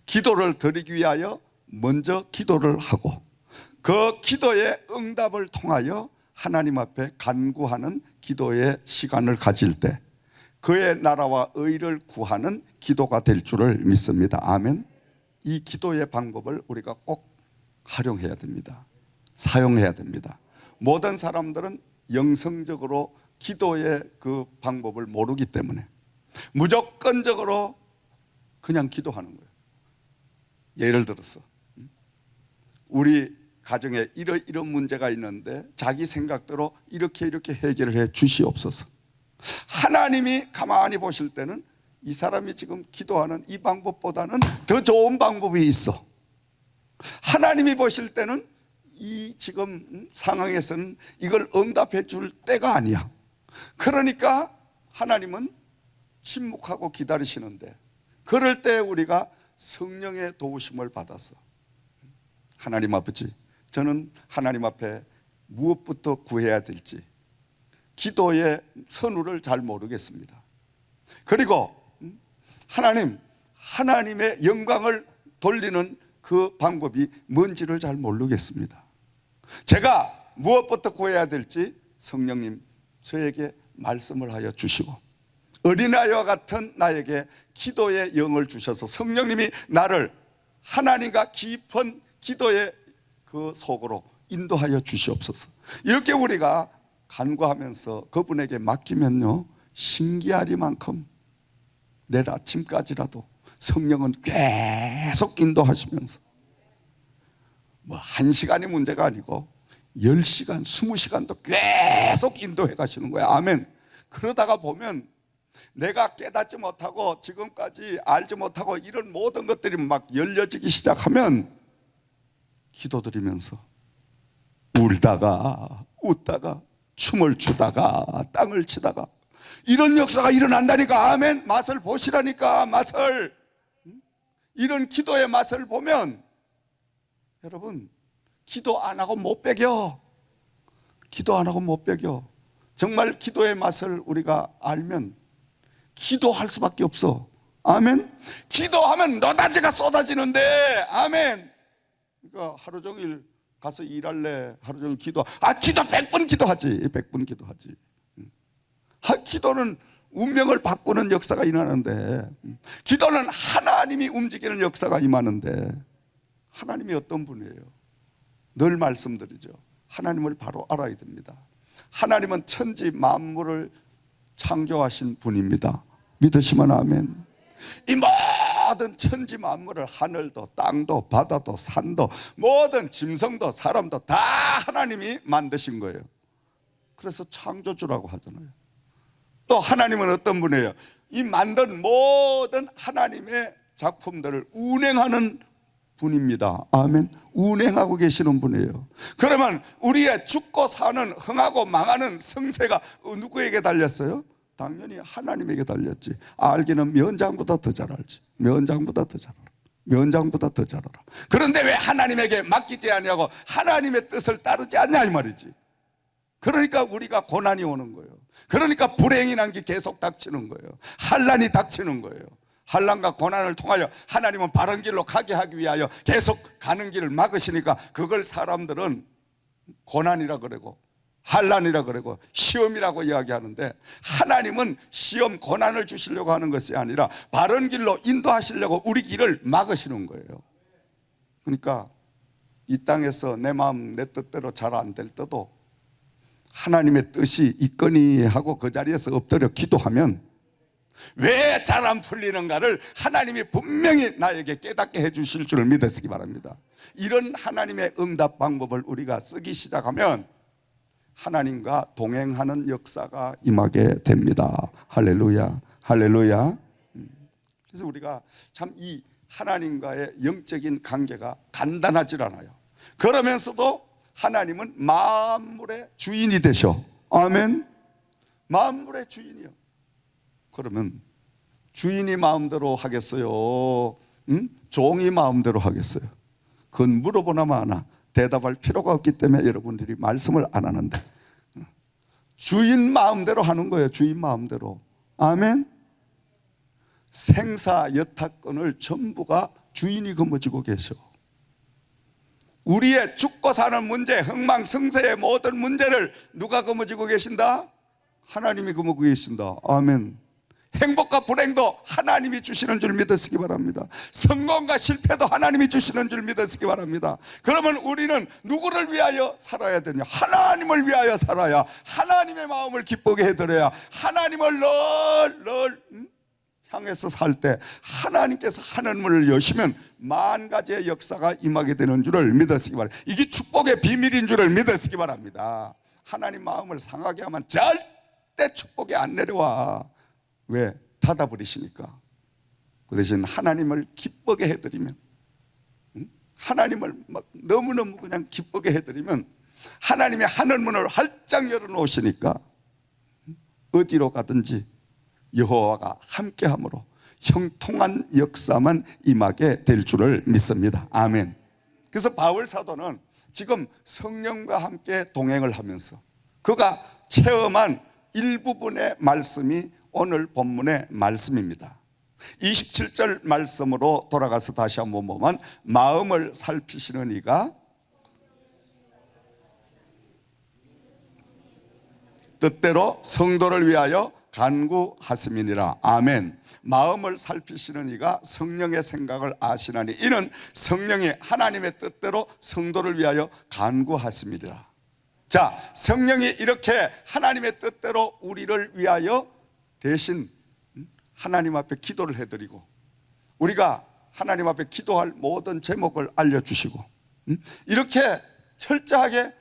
기도를 드리기 위하여 먼저 기도를 하고 그 기도의 응답을 통하여 하나님 앞에 간구하는 기도의 시간을 가질 때 그의 나라와 의를 구하는 기도가 될 줄을 믿습니다. 아멘. 이 기도의 방법을 우리가 꼭 활용해야 됩니다. 사용해야 됩니다. 모든 사람들은 영성적으로 기도의 그 방법을 모르기 때문에 무조건적으로 그냥 기도하는 거예요. 예를 들어서 우리 가정에 이런 문제가 있는데 자기 생각대로 이렇게 해결을 해 주시옵소서. 하나님이 가만히 보실 때는 이 사람이 지금 기도하는 이 방법보다는 더 좋은 방법이 있어. 하나님이 보실 때는 이 지금 상황에서는 이걸 응답해 줄 때가 아니야. 그러니까 하나님은 침묵하고 기다리시는데 그럴 때 우리가 성령의 도우심을 받아서 하나님 아버지 저는 하나님 앞에 무엇부터 구해야 될지 기도의 선우를 잘 모르겠습니다. 그리고 하나님의 영광을 돌리는 그 방법이 뭔지를 잘 모르겠습니다. 제가 무엇부터 구해야 될지 성령님 저에게 말씀을 하여 주시고 어린아이와 같은 나에게 기도의 영을 주셔서 성령님이 나를 하나님과 깊은 기도의 그 속으로 인도하여 주시옵소서. 이렇게 우리가 간구하면서 그분에게 맡기면요 신기하리만큼 내일 아침까지라도 성령은 계속 인도하시면서 뭐 1시간이 문제가 아니고 10시간, 20시간도 계속 인도해 가시는 거예요. 아멘. 그러다가 보면 내가 깨닫지 못하고 지금까지 알지 못하고 이런 모든 것들이 막 열려지기 시작하면 기도드리면서 울다가 웃다가 춤을 추다가 땅을 치다가 이런 역사가 일어난다니까. 아멘. 맛을 보시라니까. 맛을. 이런 기도의 맛을 보면 여러분 기도 안 하고 못 배겨. 기도 안 하고 못 배겨. 정말 기도의 맛을 우리가 알면 기도할 수밖에 없어. 아멘. 기도하면 너다지가 쏟아지는데. 아멘. 그러니까 하루 종일 가서 일할래. 하루 종일 기도 100번 기도하지. 100번 기도하지. 기도는 운명을 바꾸는 역사가 일어나는데 기도는 하나님이 움직이는 역사가 임하는데 하나님이 어떤 분이에요? 늘 말씀드리죠. 하나님을 바로 알아야 됩니다. 하나님은 천지 만물을 창조하신 분입니다. 믿으시면 아멘. 이 모든 천지 만물을 하늘도 땅도 바다도 산도 모든 짐승도 사람도 다 하나님이 만드신 거예요. 그래서 창조주라고 하잖아요. 또 하나님은 어떤 분이에요? 이 만든 모든 하나님의 작품들을 운행하는 분입니다. 아멘. 운행하고 계시는 분이에요. 그러면 우리의 죽고 사는 흥하고 망하는 성세가 누구에게 달렸어요? 당연히 하나님에게 달렸지. 알기는 면장보다 더 잘 알지. 면장보다 더 잘 알아. 면장보다 더 잘 알아. 그런데 왜 하나님에게 맡기지 않냐고 하나님의 뜻을 따르지 않냐 이 말이지. 그러니까 우리가 고난이 오는 거예요. 그러니까 불행이 난 게 계속 닥치는 거예요. 환난이 닥치는 거예요. 환난과 고난을 통하여 하나님은 바른 길로 가게 하기 위하여 계속 가는 길을 막으시니까 그걸 사람들은 고난이라 그러고 환난이라 그러고 시험이라고 이야기하는데 하나님은 시험 고난을 주시려고 하는 것이 아니라 바른 길로 인도하시려고 우리 길을 막으시는 거예요. 그러니까 이 땅에서 내 마음 내 뜻대로 잘 안 될 때도 하나님의 뜻이 있거니 하고 그 자리에서 엎드려 기도하면 왜 잘 안 풀리는가를 하나님이 분명히 나에게 깨닫게 해주실 줄 믿으시기 바랍니다. 이런 하나님의 응답 방법을 우리가 쓰기 시작하면 하나님과 동행하는 역사가 임하게 됩니다. 할렐루야, 할렐루야. 그래서 우리가 참 이 하나님과의 영적인 관계가 간단하질 않아요. 그러면서도 하나님은 만물의 주인이 되셔. 아멘. 만물의 주인이요. 그러면 주인이 마음대로 하겠어요? 종이 마음대로 하겠어요? 그건 물어보나 마나 대답할 필요가 없기 때문에 여러분들이 말씀을 안 하는데, 주인 마음대로 하는 거예요. 주인 마음대로. 아멘. 생사 여타권을 전부가 주인이 거머쥐고 계셔. 우리의 죽고 사는 문제, 흥망성쇠의 모든 문제를 누가 거머쥐고 계신다? 하나님이 거머쥐고 계신다. 아멘. 행복과 불행도 하나님이 주시는 줄 믿으시기 바랍니다. 성공과 실패도 하나님이 주시는 줄 믿으시기 바랍니다. 그러면 우리는 누구를 위하여 살아야 되냐? 하나님을 위하여 살아야, 하나님의 마음을 기쁘게 해드려야, 하나님을 늘 향해서 살 때 하나님께서 하늘 문을 여시면 만 가지의 역사가 임하게 되는 줄을 믿으시기 바랍니다. 이게 축복의 비밀인 줄을 믿으시기 바랍니다. 하나님 마음을 상하게 하면 절대 축복이 안 내려와. 왜? 닫아버리시니까. 그 대신 하나님을 기쁘게 해드리면, 하나님을 막 너무너무 그냥 기쁘게 해드리면 하나님의 하늘문을 활짝 열어놓으시니까 어디로 가든지 여호와가 함께함으로 형통한 역사만 임하게 될 줄을 믿습니다. 아멘. 그래서 바울 사도는 지금 성령과 함께 동행을 하면서 그가 체험한 일부분의 말씀이 오늘 본문의 말씀입니다. 27절 말씀으로 돌아가서 다시 한번 보면, 마음을 살피시는 이가 뜻대로 성도를 위하여 간구하심이니라. 아멘. 마음을 살피시는 이가 성령의 생각을 아시나니 이는 성령이 하나님의 뜻대로 성도를 위하여 간구하심이니라. 자, 성령이 이렇게 하나님의 뜻대로 우리를 위하여 대신 하나님 앞에 기도를 해드리고, 우리가 하나님 앞에 기도할 모든 제목을 알려주시고, 이렇게 철저하게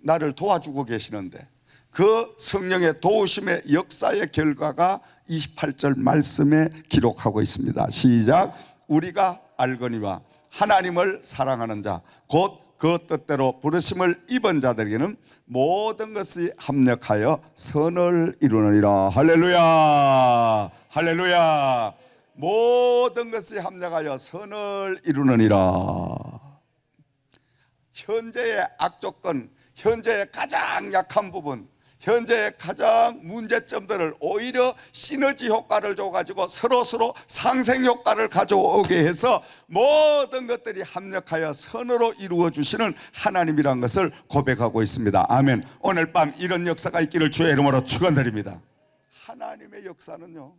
나를 도와주고 계시는데, 그 성령의 도우심의 역사의 결과가 28절 말씀에 기록하고 있습니다. 시작. 우리가 알거니와 하나님을 사랑하는 자 곧 그 뜻대로 부르심을 입은 자들에게는 모든 것이 합력하여 선을 이루느니라. 할렐루야, 할렐루야. 모든 것이 합력하여 선을 이루느니라. 현재의 악조건, 현재의 가장 약한 부분, 현재의 가장 문제점들을 오히려 시너지 효과를 줘가지고 서로 상생 효과를 가져오게 해서 모든 것들이 합력하여 선으로 이루어 주시는 하나님이라는 것을 고백하고 있습니다. 아멘. 오늘 밤 이런 역사가 있기를 주의 이름으로 축원드립니다. 하나님의 역사는요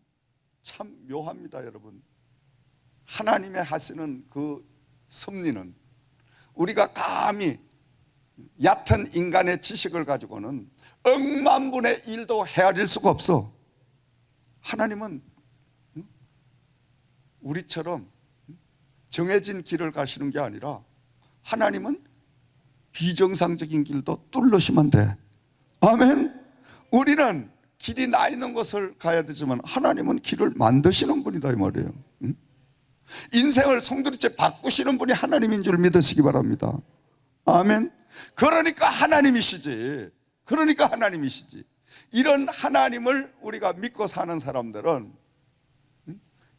참 묘합니다. 여러분, 하나님의 하시는 그 섭리는 우리가 감히 얕은 인간의 지식을 가지고는 억만분의 일도 헤아릴 수가 없어. 하나님은 우리처럼 정해진 길을 가시는 게 아니라 하나님은 비정상적인 길도 뚫으시면 돼. 아멘. 우리는 길이 나 있는 곳을 가야 되지만 하나님은 길을 만드시는 분이다 이 말이에요. 인생을 송두리째 바꾸시는 분이 하나님인 줄 믿으시기 바랍니다. 아멘. 그러니까 하나님이시지. 그러니까 하나님이시지. 이런 하나님을 우리가 믿고 사는 사람들은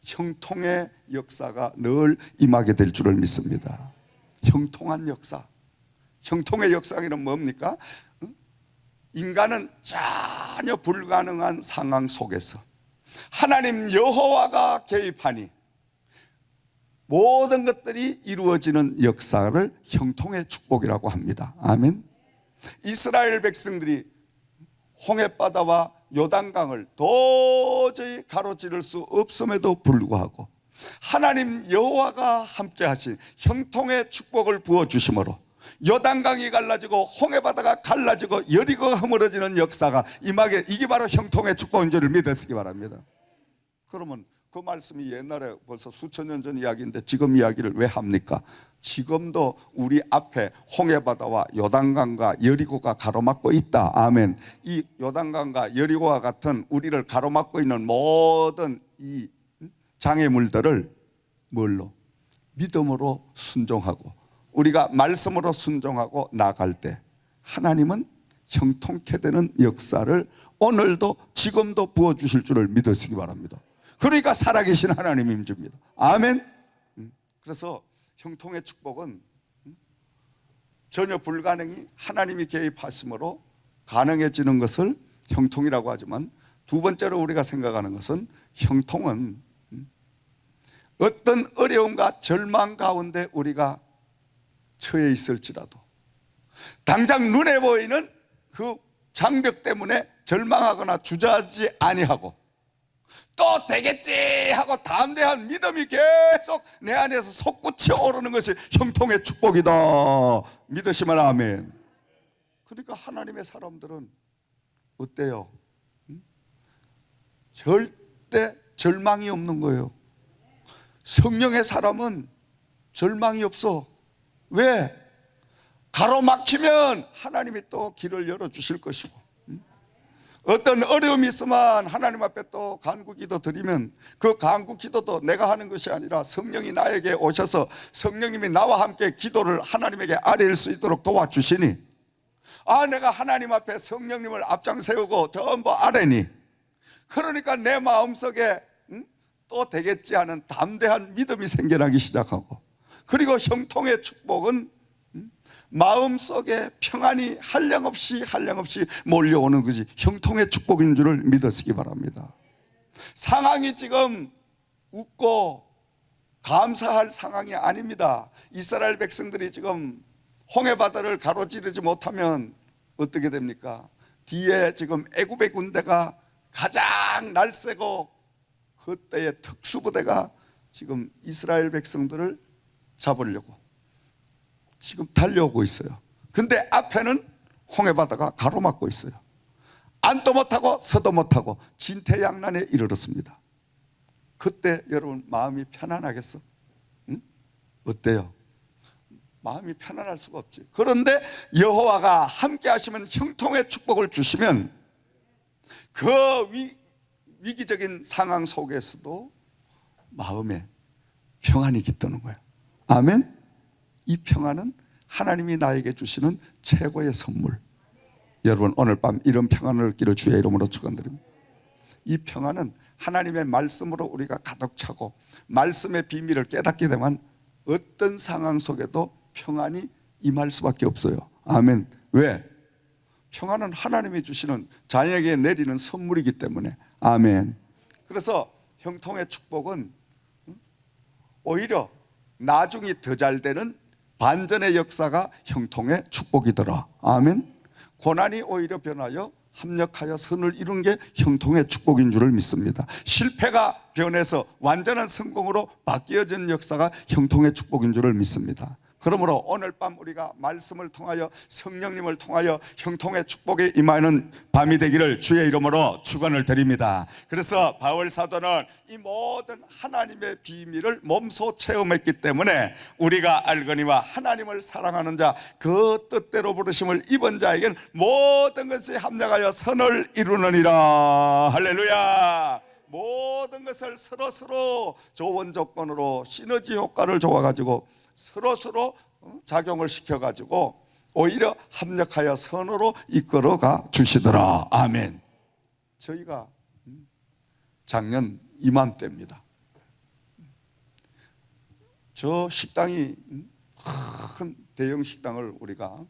형통의 역사가 늘 임하게 될 줄을 믿습니다. 형통한 역사. 형통의 역사는 뭡니까? 인간은 전혀 불가능한 상황 속에서 하나님 여호와가 개입하니 모든 것들이 이루어지는 역사를 형통의 축복이라고 합니다. 아멘. 이스라엘 백성들이 홍해바다와 요단강을 도저히 가로지를 수 없음에도 불구하고 하나님 여호와가 함께 하신 형통의 축복을 부어주심으로 요단강이 갈라지고 홍해바다가 갈라지고 여리고가 허물어지는 역사가 임하게, 이게 바로 형통의 축복인 줄을 믿으시기 바랍니다. 그러면 그 말씀이 옛날에 벌써 수천 년 전 이야기인데 지금 이야기를 왜 합니까? 지금도 우리 앞에 홍해바다와 요단강과 여리고가 가로막고 있다. 아멘. 이 요단강과 여리고와 같은 우리를 가로막고 있는 모든 이 장애물들을 뭘로? 믿음으로 순종하고 우리가 말씀으로 순종하고 나아갈 때 하나님은 형통케 되는 역사를 오늘도 지금도 부어주실 줄을 믿으시기 바랍니다. 그러니까 살아계신 하나님인 줄입니다. 아멘. 그래서 형통의 축복은 전혀 불가능이 하나님이 개입하심으로 가능해지는 것을 형통이라고 하지만, 두 번째로 우리가 생각하는 것은 형통은 어떤 어려움과 절망 가운데 우리가 처해 있을지라도 당장 눈에 보이는 그 장벽 때문에 절망하거나 주저하지 아니하고 또 되겠지 하고 담대한 믿음이 계속 내 안에서 솟구쳐 오르는 것이 형통의 축복이다. 믿으시면 아멘. 그러니까 하나님의 사람들은 어때요? 절대 절망이 없는 거예요. 성령의 사람은 절망이 없어. 왜? 가로막히면 하나님이 또 길을 열어주실 것이고, 어떤 어려움이 있으면 하나님 앞에 또 간구기도 드리면 그 간구기도도 내가 하는 것이 아니라 성령이 나에게 오셔서 성령님이 나와 함께 기도를 하나님에게 아뢰일 수 있도록 도와주시니, 내가 하나님 앞에 성령님을 앞장 세우고 전부 아뢰니, 그러니까 내 마음속에 또 되겠지 하는 담대한 믿음이 생겨나기 시작하고, 그리고 형통의 축복은 마음속에 평안이 한량없이 몰려오는 것이 형통의 축복인 줄을 믿으시기 바랍니다. 상황이 지금 웃고 감사할 상황이 아닙니다. 이스라엘 백성들이 지금 홍해바다를 가로지르지 못하면 어떻게 됩니까? 뒤에 지금 애굽의 군대가 가장 날쌔고 그때의 특수부대가 지금 이스라엘 백성들을 잡으려고 지금 달려오고 있어요. 근데 앞에는 홍해바다가 가로막고 있어요. 앉도 못하고 서도 못하고 진퇴양난에 이르렀습니다. 그때 여러분 마음이 편안하겠어? 응? 어때요? 마음이 편안할 수가 없지. 그런데 여호와가 함께 하시면 형통의 축복을 주시면 그 위기적인 상황 속에서도 마음에 평안이 깃드는 거예요. 아멘. 이 평안은 하나님이 나에게 주시는 최고의 선물. 여러분 오늘 밤 이런 평안을 얻기를 주의 이름으로 축원드립니다. 이 평안은 하나님의 말씀으로 우리가 가득 차고 말씀의 비밀을 깨닫게 되면 어떤 상황 속에도 평안이 임할 수밖에 없어요. 아멘. 왜? 평안은 하나님이 주시는 자녀에게 내리는 선물이기 때문에. 아멘. 그래서 형통의 축복은 오히려 나중이 더 잘 되는 반전의 역사가 형통의 축복이더라. 아멘. 고난이 오히려 변하여 합력하여 선을 이룬 게 형통의 축복인 줄을 믿습니다. 실패가 변해서 완전한 성공으로 바뀌어진 역사가 형통의 축복인 줄을 믿습니다. 그러므로 오늘 밤 우리가 말씀을 통하여 성령님을 통하여 형통의 축복에 임하는 밤이 되기를 주의 이름으로 축원을 드립니다. 그래서 바울 사도는 이 모든 하나님의 비밀을 몸소 체험했기 때문에 우리가 알거니와 하나님을 사랑하는 자 그 뜻대로 부르심을 입은 자에게는 모든 것이 합력하여 선을 이루느니라. 할렐루야. 모든 것을 서로 좋은 조건으로 시너지 효과를 줘가지고 서로 작용을 시켜가지고 오히려 합력하여 선으로 이끌어가 주시더라. 아멘. 저희가 작년 이맘때입니다. 저 식당이 큰 대형 식당을 우리가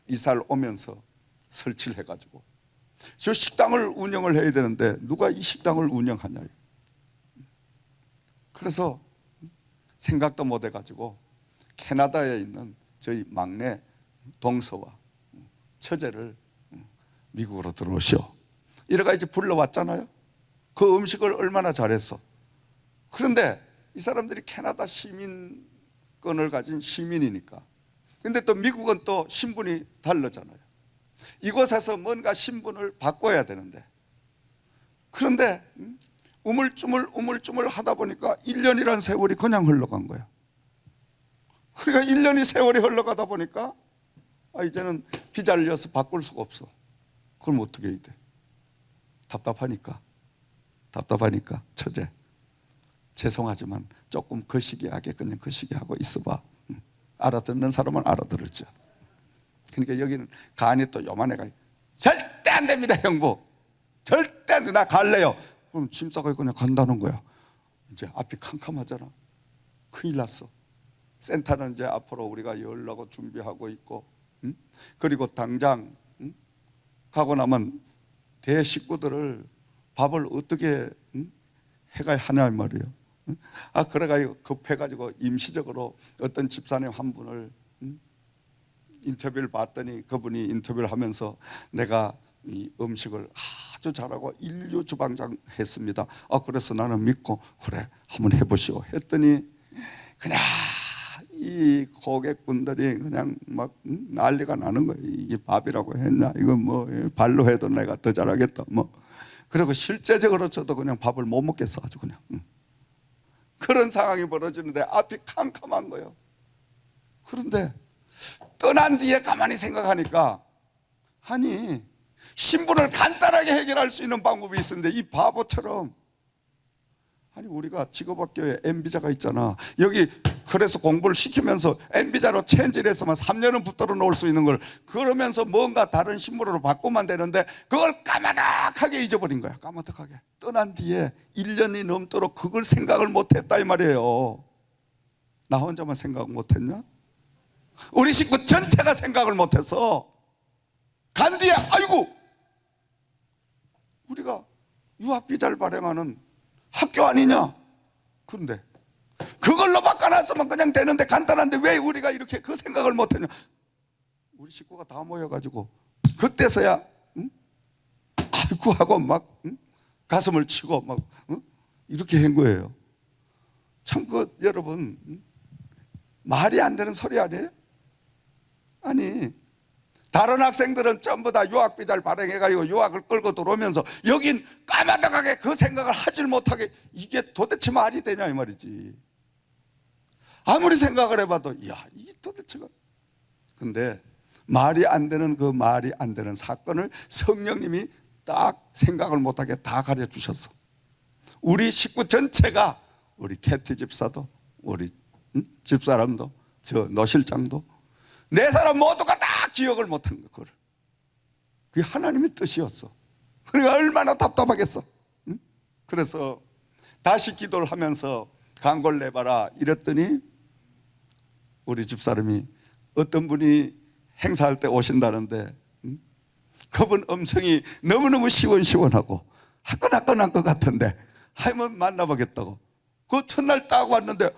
이사를 오면서 설치를 해가지고 저 식당을 운영을 해야 되는데 누가 이 식당을 운영하냐. 그래서 생각도 못 해가지고 캐나다에 있는 저희 막내 동서와 처제를 미국으로 들어오시오. 이래가 이제 불러왔잖아요. 그 음식을 얼마나 잘했어. 그런데 이 사람들이 캐나다 시민권을 가진 시민이니까. 근데 또 미국은 또 신분이 다르잖아요. 이곳에서 뭔가 신분을 바꿔야 되는데, 그런데 우물쭈물 하다 보니까 1년이란 세월이 그냥 흘러간 거야. 그러니까 1년이 세월이 흘러가다 보니까 이제는 비자를 내서 바꿀 수가 없어. 그럼 어떻게 해야 돼? 답답하니까 처제 죄송하지만 조금 거시기하게 그냥 거시기하고 있어봐. 알아듣는 사람은 알아들을지. 그러니까 여기는 간이 또 요만해가 절대 안 됩니다, 형부. 절대 안 돼. 나 갈래요. 그럼 짐 싸고 그냥 간다는 거야. 이제 앞이 캄캄하잖아. 큰일 났어. 센터는 이제 앞으로 우리가 열려고 준비하고 있고, 그리고 당장 가고 나면 대 식구들을 밥을 어떻게 해가야 하냐 말이에요. 그래가지고 급해가지고 임시적으로 어떤 집사님 한 분을 인터뷰를 봤더니 그분이 인터뷰를 하면서 내가 이 음식을 아주 잘하고 인류 주방장 했습니다. 그래서 나는 믿고 그래 한번 해보시오 했더니 그냥 이 고객분들이 그냥 막 난리가 나는 거예요. 이게 밥이라고 했냐, 이거 뭐 발로 해도 내가 더 잘하겠다 뭐. 그리고 실제적으로 저도 그냥 밥을 못 먹겠어 아주 그냥. 그런 상황이 벌어지는데 앞이 캄캄한 거예요. 그런데 떠난 뒤에 가만히 생각하니까 아니 신분을 간단하게 해결할 수 있는 방법이 있었는데 이 바보처럼, 아니 우리가 직업학교에 MB자가 있잖아. 여기 그래서 공부를 시키면서 MB자로 체인지를 해서만 3년은 붙들어 놓을 수 있는 걸 그러면서 뭔가 다른 신분으로 바꾸면 되는데 그걸 까마득하게 잊어버린 거야. 까마득하게. 떠난 뒤에 1년이 넘도록 그걸 생각을 못했다 이 말이에요. 나 혼자만 생각 못했냐? 우리 식구 전체가 생각을 못해서 간 뒤에 아이고 우리가 유학비자를 발행하는 학교 아니냐? 그런데 그걸로 바꿔놨으면 그냥 되는데 간단한데 왜 우리가 이렇게 그 생각을 못했냐? 우리 식구가 다 모여가지고 그때서야 아이고 하고 막 가슴을 치고 막 이렇게 한 거예요. 참 여러분 말이 안 되는 소리 아니에요? 아니 다른 학생들은 전부 다 유학비자를 발행해가지고 유학을 끌고 들어오면서 여긴 까마득하게 그 생각을 하질 못하게, 이게 도대체 말이 되냐 이 말이지. 아무리 생각을 해봐도 야 이게 도대체가. 근데 말이 안 되는 그 말이 안 되는 사건을 성령님이 딱 생각을 못하게 다 가르쳐주셨어. 우리 식구 전체가, 우리 캐티 집사도, 우리 집사람도, 저 노실장도, 네 사람 모두가 다 기억을 못한 거. 그게 하나님의 뜻이었어. 그러니까 얼마나 답답하겠어. 그래서 다시 기도를 하면서 간골 내봐라 이랬더니 우리 집사람이 어떤 분이 행사할 때 오신다는데 그분 음성이 너무너무 시원시원하고 화끈화끈한 것 같은데 하면 만나보겠다고. 그 첫날 딱 왔는데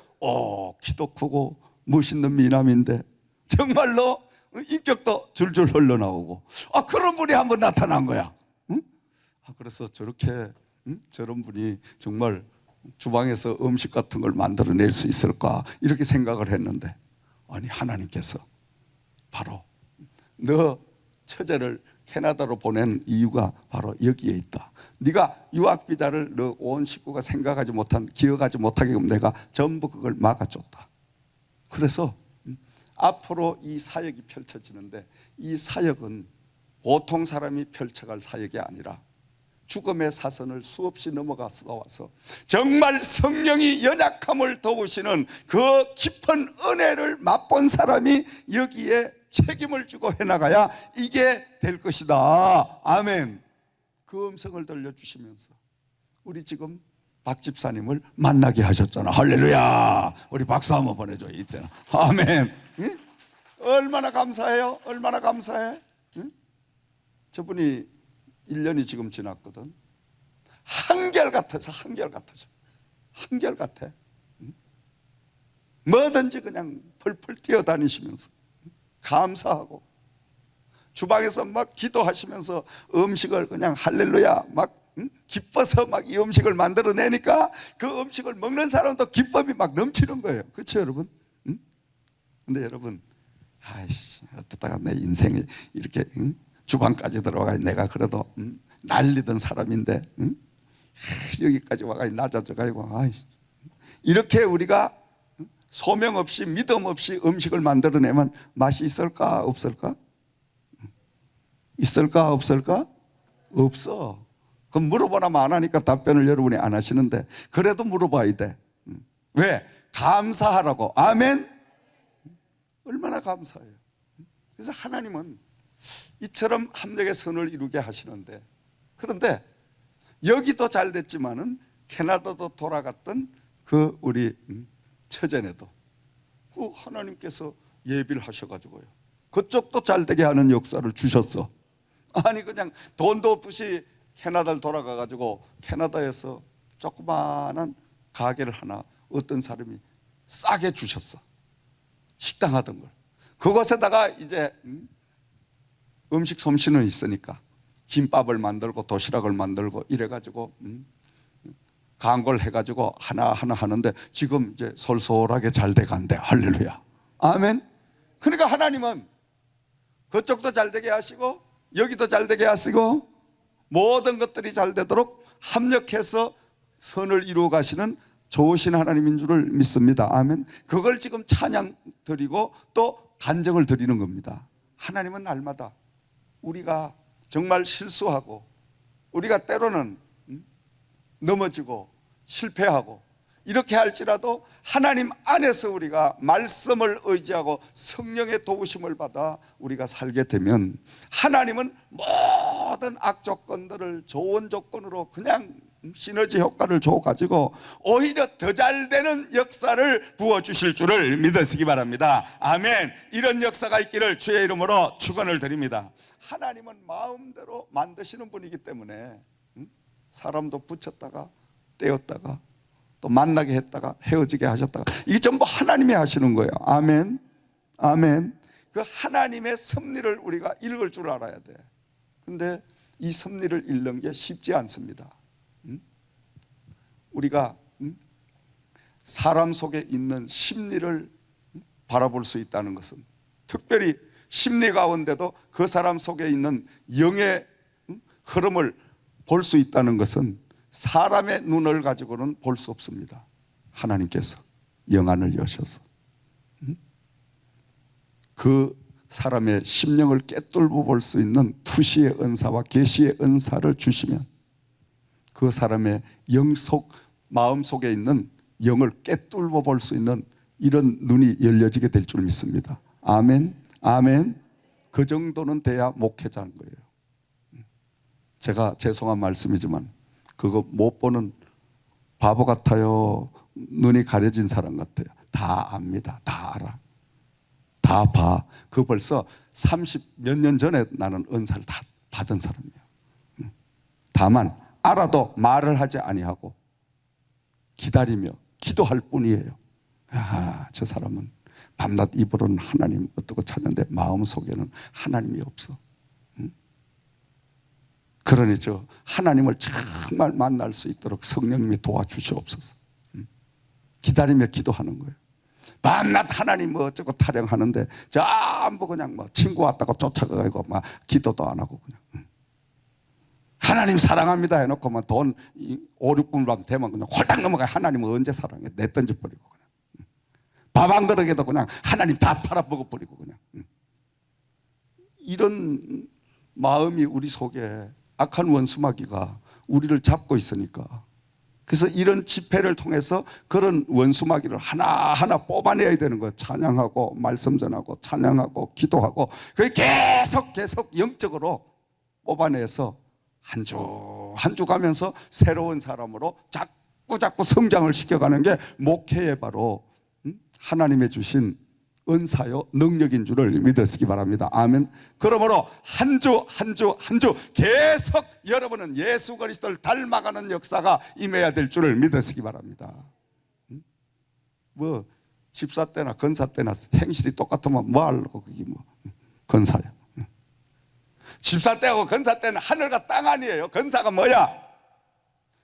키도 크고 멋있는 미남인데 정말로 인격도 줄줄 흘러나오고 그런 분이 한번 나타난 거야. 그래서 저렇게 저런 분이 정말 주방에서 음식 같은 걸 만들어낼 수 있을까 이렇게 생각을 했는데, 아니 하나님께서 바로 너 처제를 캐나다로 보낸 이유가 바로 여기에 있다. 네가 유학비자를 너 온 식구가 생각하지 못한, 기억하지 못하게끔 내가 전부 그걸 막아줬다. 그래서 앞으로 이 사역이 펼쳐지는데 이 사역은 보통 사람이 펼쳐갈 사역이 아니라 죽음의 사선을 수없이 넘어가서 와서 정말 성령이 연약함을 도우시는 그 깊은 은혜를 맛본 사람이 여기에 책임을 지고 해나가야 이게 될 것이다. 아멘. 그 음성을 들려주시면서 우리 지금 박 집사님을 만나게 하셨잖아. 할렐루야. 우리 박수 한번 보내줘요 이때는. 아멘. 응? 얼마나 감사해요. 얼마나 감사해. 응? 저분이 1년이 지금 지났거든. 한결같아서 한결같아. 응? 뭐든지 그냥 펄펄 뛰어다니시면서 감사하고 주방에서 막 기도하시면서 음식을 그냥 할렐루야 막 기뻐서 막 이 음식을 만들어내니까 그 음식을 먹는 사람도 기쁨이 막 넘치는 거예요. 그렇죠 여러분? 근데 여러분, 아이씨 어쩌다가 내 인생이 이렇게 주방까지 들어가 내가 그래도 날리던 사람인데 여기까지 와가지고 낮아져가지고 아이씨. 이렇게 우리가 소명 없이 믿음 없이 음식을 만들어내면 맛이 있을까 없을까? 있을까 없을까? 없어. 그럼 물어보라면 안 하니까 답변을 여러분이 안 하시는데 그래도 물어봐야 돼. 왜? 감사하라고. 아멘. 얼마나 감사해요. 그래서 하나님은 이처럼 함정의 선을 이루게 하시는데, 그런데 여기도 잘 됐지만은 캐나다도 돌아갔던 그 우리 처제네도 하나님께서 예비를 하셔가지고요, 그쪽도 잘 되게 하는 역사를 주셨어. 아니 그냥 돈도 없이 캐나다를 돌아가가지고 캐나다에서 조그마한 가게를 하나 어떤 사람이 싸게 주셨어. 식당 하던 걸. 그것에다가 이제 음식 솜씨는 있으니까 김밥을 만들고 도시락을 만들고 이래가지고 광고를 해가지고 하나하나 하는데 지금 이제 솔솔하게 잘 돼간대. 할렐루야, 아멘. 그러니까 하나님은 그쪽도 잘 되게 하시고 여기도 잘 되게 하시고 모든 것들이 잘 되도록 합력해서 선을 이루어 가시는 좋으신 하나님인 줄을 믿습니다. 아멘. 그걸 지금 찬양 드리고 또 간증을 드리는 겁니다. 하나님은 날마다 우리가 정말 실수하고 우리가 때로는 넘어지고 실패하고 이렇게 할지라도 하나님 안에서 우리가 말씀을 의지하고 성령의 도우심을 받아 우리가 살게 되면 하나님은 모든 악조건들을 좋은 조건으로 그냥 시너지 효과를 줘가지고 오히려 더 잘 되는 역사를 부어주실 줄을 믿으시기 바랍니다. 아멘. 이런 역사가 있기를 주의 이름으로 축원을 드립니다. 하나님은 마음대로 만드시는 분이기 때문에 사람도 붙였다가 떼었다가 또 만나게 했다가 헤어지게 하셨다가 이게 전부 하나님이 하시는 거예요. 아멘, 아멘. 그 하나님의 섭리를 우리가 읽을 줄 알아야 돼. 근데 이 섭리를 읽는 게 쉽지 않습니다. 우리가 사람 속에 있는 심리를 바라볼 수 있다는 것은, 특별히 심리 가운데도 그 사람 속에 있는 영의 흐름을 볼 수 있다는 것은 사람의 눈을 가지고는 볼 수 없습니다. 하나님께서 영안을 여셔서 그 사람의 심령을 꿰뚫어 볼 수 있는 투시의 은사와 계시의 은사를 주시면 그 사람의 영속 마음 속에 있는 영을 꿰뚫어 볼 수 있는 이런 눈이 열려지게 될 줄 믿습니다. 아멘, 아멘. 그 정도는 돼야 목회자인 거예요. 제가 죄송한 말씀이지만 그거 못 보는 바보 같아요. 눈이 가려진 사람 같아요. 다 압니다. 다 알아. 다 봐. 그 벌써 30 몇 년 전에 나는 은사를 다 받은 사람이에요. 다만 알아도 말을 하지 아니하고 기다리며 기도할 뿐이에요. 아, 저 사람은 밤낮 입으로는 하나님 어떻고 찾는데 마음속에는 하나님이 없어. 그러니 저 하나님을 정말 만날 수 있도록 성령님이 도와주시옵소서. 기다리며 기도하는 거예요. 밤낮 하나님 뭐 어쩌고 타령하는데 전부 그냥 뭐 친구 왔다고 쫓아가고 막 기도도 안 하고 그냥 하나님 사랑합니다 해놓고 막 돈 5, 6분만 되면 그냥 홀딱 넘어가요. 하나님은 언제 사랑해? 내 던져버리고 그냥 밥 한 그릇에도 그냥 하나님 다 팔아먹어버리고 그냥 이런 마음이 우리 속에 악한 원수마귀가 우리를 잡고 있으니까, 그래서 이런 집회를 통해서 그런 원수마귀를 하나하나 뽑아내야 되는 거예요. 찬양하고 말씀 전하고 찬양하고 기도하고 그 계속 영적으로 뽑아내서 한 주 한 주 가면서 새로운 사람으로 자꾸 성장을 시켜가는 게 목회의 바로 하나님의 주신 은사요 능력인 줄을 믿으시기 바랍니다. 아멘. 그러므로 한 주 계속 여러분은 예수 그리스도를 닮아가는 역사가 임해야 될 줄을 믿으시기 바랍니다. 뭐 집사 때나 건사 때나 행실이 똑같으면 뭐 하려고 그게 뭐 건사야. 집사 때하고 건사 때는 하늘과 땅 아니에요. 건사가 뭐야?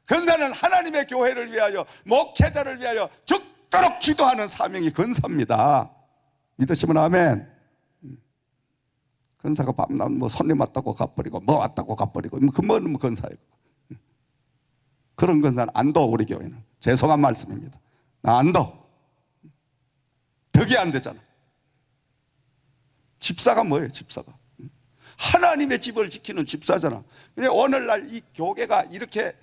건사는 하나님의 교회를 위하여 목회자를 위하여 죽도록 기도하는 사명이 건사입니다. 믿으시면 아멘. 건사가 밤낮 뭐 손님 왔다고 가버리고 뭐 왔다고 가버리고 그 뭐는 건사예요. 그런 건사는 안 둬. 우리 교회는 죄송한 말씀입니다. 나 안 둬. 덕이 안 되잖아. 집사가 뭐예요? 집사가 하나님의 집을 지키는 집사잖아. 오늘날 이 교계가 이렇게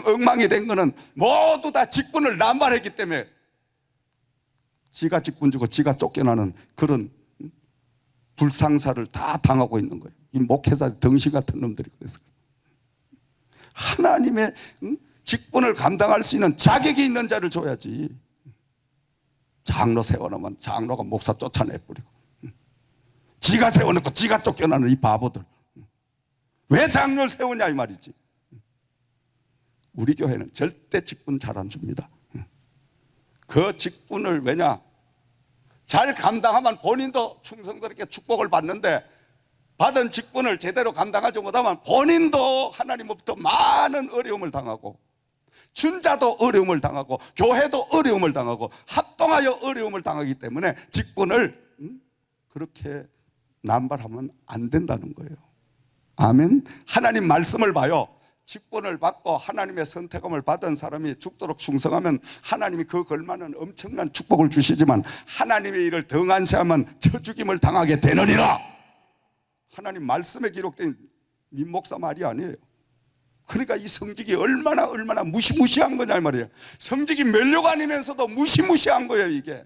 엉망이 된 거는 모두 다 직분을 남발했기 때문에 지가 직분 주고 지가 쫓겨나는 그런 불상사를 다 당하고 있는 거예요. 이 목회자 덩신 같은 놈들이. 그래서 하나님의 직분을 감당할 수 있는 자격이 있는 자를 줘야지. 장로 세워놓으면 장로가 목사 쫓아내버리고, 지가 세워놓고 지가 쫓겨나는 이 바보들. 왜 장로를 세우냐 이 말이지. 우리 교회는 절대 직분 잘 안 줍니다. 그 직분을 왜냐? 잘 감당하면 본인도 충성스럽게 축복을 받는데, 받은 직분을 제대로 감당하지 못하면 본인도 하나님으로부터 많은 어려움을 당하고, 준자도 어려움을 당하고, 교회도 어려움을 당하고, 합동하여 어려움을 당하기 때문에 직분을 그렇게 남발하면 안 된다는 거예요. 아멘. 하나님 말씀을 봐요. 직분을 받고 하나님의 선택함을 받은 사람이 죽도록 충성하면 하나님이 그 걸맞는 엄청난 축복을 주시지만, 하나님의 일을 등한시하면 처죽임을 당하게 되느니라. 하나님 말씀에 기록된 민목사 말이 아니에요. 그러니까 이 성직이 얼마나 무시무시한 거냐 이 말이에요. 성직이 면류관이면서도 무시무시한 거예요. 이게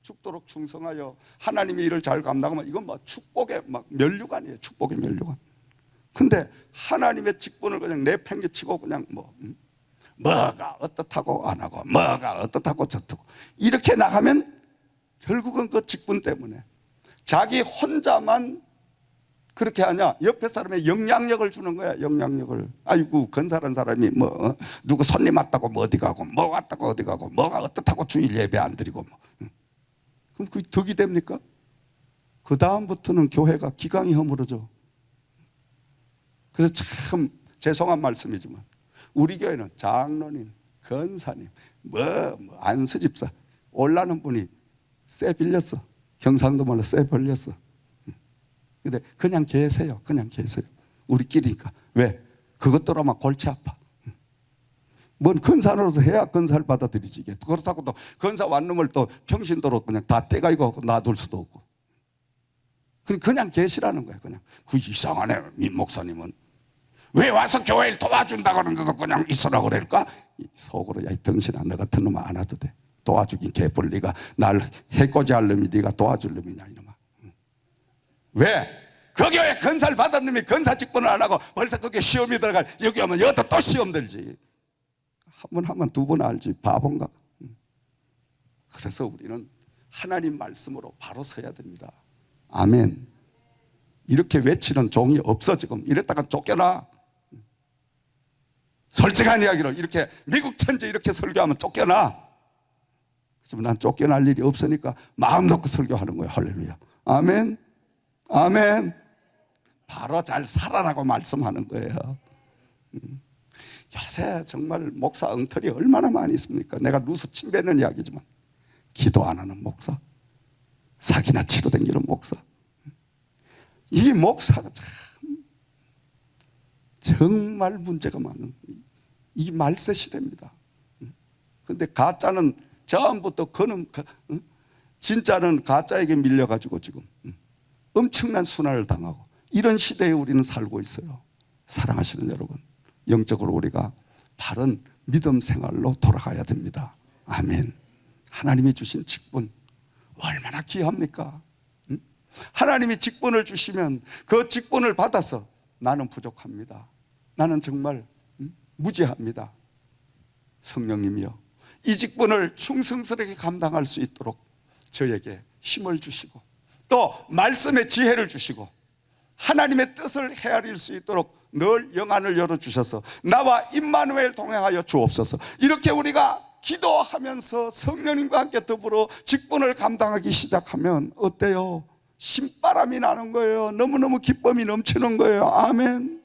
죽도록 충성하여 하나님의 일을 잘 감당하면 이건 뭐 축복의 막 면류관이에요. 축복의 면류관. 근데 하나님의 직분을 그냥 내팽개치고 그냥 뭐가 어떻다고 안 하고, 뭐가 어떻다고 저떻고 이렇게 나가면 결국은 그 직분 때문에 자기 혼자만 그렇게 하냐, 옆에 사람의 영향력을 주는 거야. 영향력을. 아이고 건사한 사람이 뭐 누구 손님 왔다고 뭐 어디 가고, 뭐 왔다고 어디 가고, 뭐가 어떻다고 주일 예배 안 드리고 그럼 그게 덕이 됩니까? 그 다음부터는 교회가 기강이 허물어져. 그래서 참 죄송한 말씀이지만 우리 교회는 장로님, 권사님, 안수집사 올라는 분이 쇠 빌렸어. 경상도 말로 쇠 빌렸어. 근데 그냥 계세요. 그냥 계세요. 우리끼리니까. 왜? 그것도 아마 골치 아파. 뭔 건사로서 해야 건사를 받아들이지. 그렇다고 또 건사 완놈을 또 평신도로 그냥 다 떼가지고 놔둘 수도 없고. 그냥 계시라는 거야. 그냥. 그 이상하네. 민 목사님은 왜 와서 교회를 도와준다 그러는데도 그냥 있으라 그럴까? 속으로 야 이 덩신아, 너 같은 놈은 안 와도 돼. 도와주긴 개뿔. 네가 날 해코지 할 놈이 네가 도와줄 놈이냐 이놈아. 왜? 그 교회 건사를 받은 놈이 건사 직분을 안 하고 벌써 거기에 시험이 들어가. 여기 오면 여기도 또 시험 들지. 한 번 하면 두 번 알지. 바본가? 그래서 우리는 하나님 말씀으로 바로 서야 됩니다. 아멘. 이렇게 외치는 종이 없어 지금. 이랬다가 쫓겨나. 솔직한 이야기로 이렇게 미국 천지 이렇게 설교하면 쫓겨나. 그렇지만 난 쫓겨날 일이 없으니까 마음 놓고 설교하는 거예요. 할렐루야. 아멘. 아멘. 바로 잘 살아라고 말씀하는 거예요. 요새 정말 목사 엉터리 얼마나 많이 있습니까? 내가 누수 침 뱉는 이야기지만 기도 안 하는 목사, 사기나 치러 다니는 목사, 이 목사가 참 정말 문제가 많은 이 말세 시대입니다. 그런데 가짜는 처음부터 진짜는 가짜에게 밀려가지고 지금 엄청난 순환을 당하고 이런 시대에 우리는 살고 있어요. 사랑하시는 여러분, 영적으로 우리가 바른 믿음 생활로 돌아가야 됩니다. 아멘. 하나님이 주신 직분 얼마나 귀합니까? 하나님이 직분을 주시면 그 직분을 받아서 나는 부족합니다. 나는 정말 무지합니다. 성령님이여, 이 직분을 충성스럽게 감당할 수 있도록 저에게 힘을 주시고 또 말씀의 지혜를 주시고 하나님의 뜻을 헤아릴 수 있도록 늘 영안을 열어주셔서 나와 임마누엘 동행하여 주옵소서. 이렇게 우리가 기도하면서 성령님과 함께 더불어 직분을 감당하기 시작하면 어때요? 신바람이 나는 거예요. 너무너무 기쁨이 넘치는 거예요. 아멘.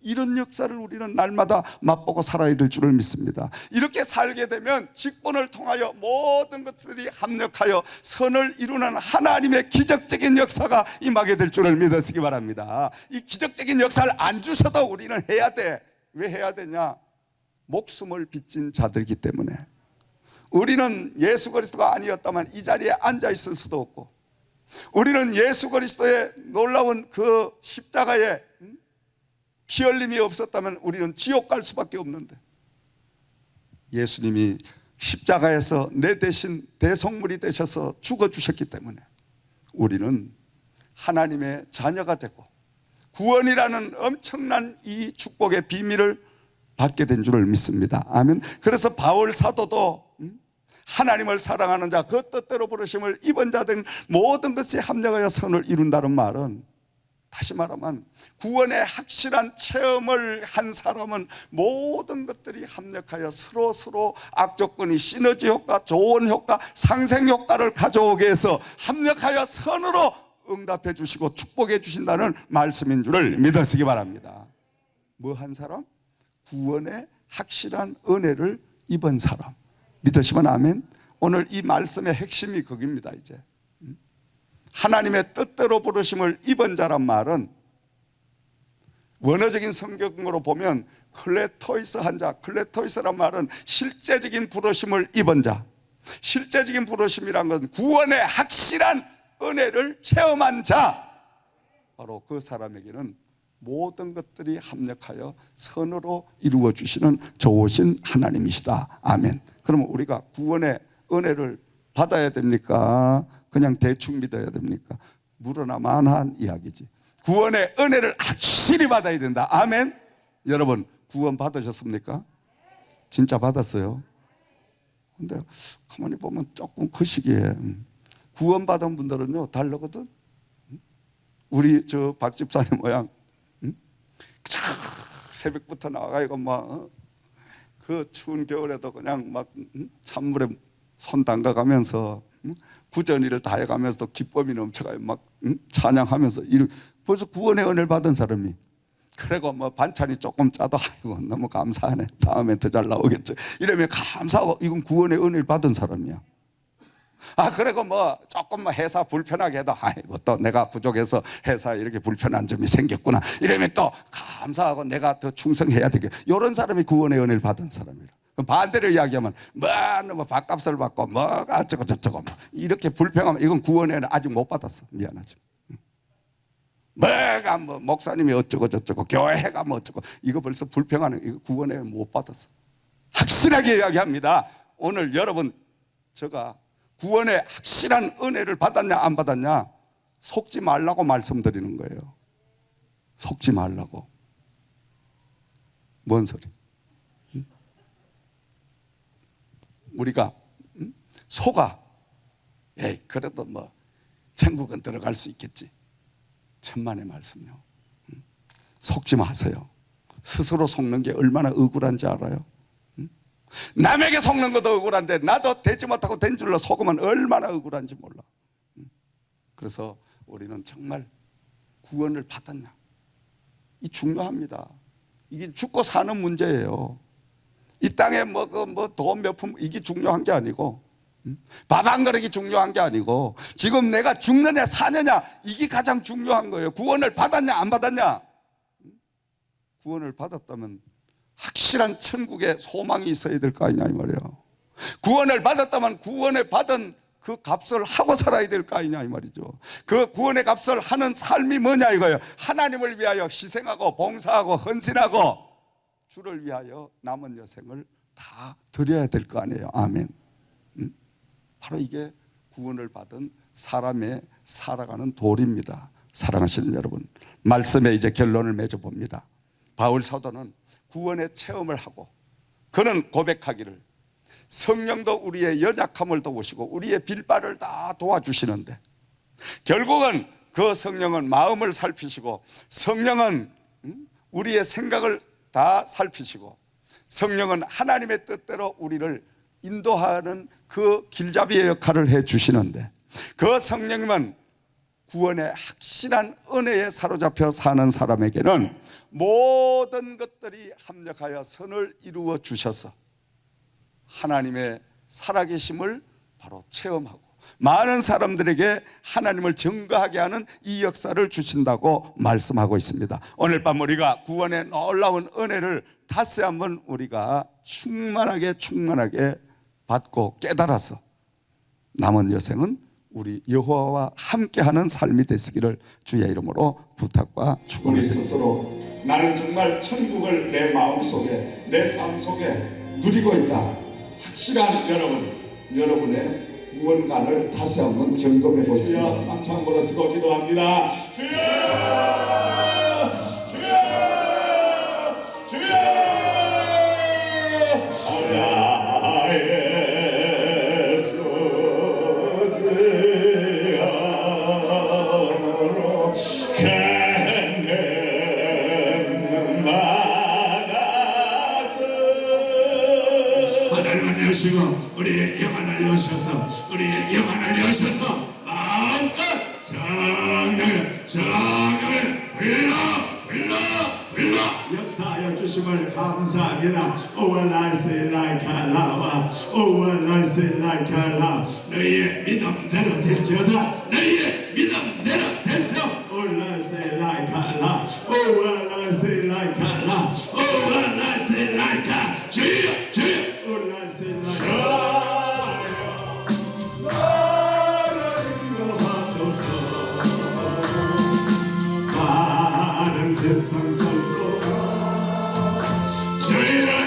이런 역사를 우리는 날마다 맛보고 살아야 될 줄을 믿습니다. 이렇게 살게 되면 직분을 통하여 모든 것들이 합력하여 선을 이루는 하나님의 기적적인 역사가 임하게 될 줄을 믿으시기 바랍니다. 이 기적적인 역사를 안 주셔도 우리는 해야 돼. 왜 해야 되냐? 목숨을 빚진 자들이기 때문에. 우리는 예수 그리스도가 아니었다면 이 자리에 앉아 있을 수도 없고, 우리는 예수 그리스도의 놀라운 그 십자가에 피 흘림이 없었다면 우리는 지옥 갈 수밖에 없는데, 예수님이 십자가에서 내 대신 대속물이 되셔서 죽어주셨기 때문에 우리는 하나님의 자녀가 되고 구원이라는 엄청난 이 축복의 비밀을 받게 된 줄을 믿습니다. 아멘. 그래서 바울 사도도 하나님을 사랑하는 자, 그 뜻대로 부르심을 입은 자들은 모든 것에 합력하여 선을 이룬다는 말은, 다시 말하면 구원의 확실한 체험을 한 사람은 모든 것들이 합력하여 서로 악조건이 시너지 효과, 좋은 효과, 상생 효과를 가져오게 해서 합력하여 선으로 응답해 주시고 축복해 주신다는 말씀인 줄을 믿으시기 바랍니다. 뭐 한 사람? 구원의 확실한 은혜를 입은 사람. 믿으시면 아멘. 오늘 이 말씀의 핵심이 거기입니다. 이제 하나님의 뜻대로 부르심을 입은 자란 말은 원어적인 성경으로 보면 클레토이스 한 자, 클레토이스란 말은 실제적인 부르심을 입은 자, 실제적인 부르심이란 것은 구원의 확실한 은혜를 체험한 자, 바로 그 사람에게는 모든 것들이 합력하여 선으로 이루어 주시는 좋으신 하나님이시다. 아멘. 그러면 우리가 구원의 은혜를 받아야 됩니까? 그냥 대충 믿어야 됩니까? 물어나 만한 이야기지. 구원의 은혜를 확실히 받아야 된다. 아멘. 여러분 구원 받으셨습니까? 진짜 받았어요. 근데 가만히 보면 조금 그 시기에 구원 받은 분들은요 다르거든. 우리 저 박 집사님 모양 새벽부터 나와가지고 막 그 추운 겨울에도 그냥 막 찬물에 손 담가가면서 구전일을 다 해가면서 기쁨이 넘쳐가요. 막 찬양하면서 벌써 구원의 은혜를 받은 사람이, 그리고 뭐 반찬이 조금 짜도 아이고 너무 감사하네, 다음에 더 잘 나오겠지 이러면 감사하고, 이건 구원의 은혜를 받은 사람이야. 그리고 뭐 조금 뭐 회사 불편하게 해도 아이고 또 내가 부족해서 회사에 이렇게 불편한 점이 생겼구나 이러면 또 감사하고 내가 더 충성해야 되겠다. 이런 사람이 구원의 은혜를 받은 사람이라. 반대로 이야기하면 뭐 밥값을 받고 뭐가 어쩌고 저쩌고 뭐 이렇게 불평하면 이건 구원의 은혜 아직 못 받았어. 미안하지. 뭐가 뭐 목사님이 어쩌고 저쩌고 교회가 뭐 어쩌고 이거 벌써 불평하는, 이거 구원의 은혜 못 받았어. 확실하게 이야기합니다. 오늘 여러분 제가 구원의 확실한 은혜를 받았냐 안 받았냐 속지 말라고 말씀드리는 거예요. 속지 말라고. 뭔 소리? 우리가 속아 에이 그래도 뭐 천국은 들어갈 수 있겠지. 천만의 말씀요. 속지 마세요. 스스로 속는 게 얼마나 억울한지 알아요? 남에게 속는 것도 억울한데 나도 되지 못하고 된 줄로 속으면 얼마나 억울한지 몰라. 그래서 우리는 정말 구원을 받았냐, 이 중요합니다. 이게 죽고 사는 문제예요. 이 땅에 뭐 돈 몇 푼 이게 중요한 게 아니고, 밥 한 그릇이 중요한 게 아니고, 지금 내가 죽느냐 사느냐 이게 가장 중요한 거예요. 구원을 받았냐 안 받았냐. 구원을 받았다면 확실한 천국에 소망이 있어야 될 거 아니냐 이 말이에요. 구원을 받았다면 구원을 받은 그 값을 하고 살아야 될 거 아니냐 이 말이죠. 그 구원의 값을 하는 삶이 뭐냐 이거예요. 하나님을 위하여 희생하고 봉사하고 헌신하고 주를 위하여 남은 여생을 다 드려야 될 거 아니에요. 아멘. 바로 이게 구원을 받은 사람의 살아가는 도리입니다. 사랑하시는 여러분, 말씀에 이제 결론을 맺어봅니다. 바울 사도는 구원의 체험을 하고 그는 고백하기를 성령도 우리의 연약함을 도우시고 우리의 빌바를 다 도와주시는데, 결국은 그 성령은 마음을 살피시고 성령은 우리의 생각을 다 살피시고 성령은 하나님의 뜻대로 우리를 인도하는 그 길잡이의 역할을 해 주시는데, 그 성령님은 구원의 확실한 은혜에 사로잡혀 사는 사람에게는 모든 것들이 합력하여 선을 이루어 주셔서 하나님의 살아계심을 바로 체험하고 많은 사람들에게 하나님을 증거하게 하는 이 역사를 주신다고 말씀하고 있습니다. 오늘 밤 우리가 구원의 놀라운 은혜를 다시 한번 우리가 충만하게 받고 깨달아서 남은 여생은 우리 여호와와 함께하는 삶이 되시기를 주의 이름으로 부탁과 축원합니다. 우리 스스로 나는 정말 천국을 내 마음속에 내 삶 속에 누리고 있다 확실한 여러분의 무언가를 다시 한번 점검해 보세요. 삼창 보러 쓰고 기도합니다. 주여, 주여, 주여. 하나님을 여시고 우리의 영안을 여셔서 우리의 영안을 여셔서 마음껏 정령을 불러 역사하여 주심을 감사합니다. Oh well I say like Allah, oh well I say like Allah. 너희의 믿음대로 될지어다. 너희의 믿음대로 될지어다. Oh well I say like Allah, oh well I say like Allah, oh well I say like Allah. 주여 oh well I say like Allah. 나를 인도하소서. 많은 세상 살고 주여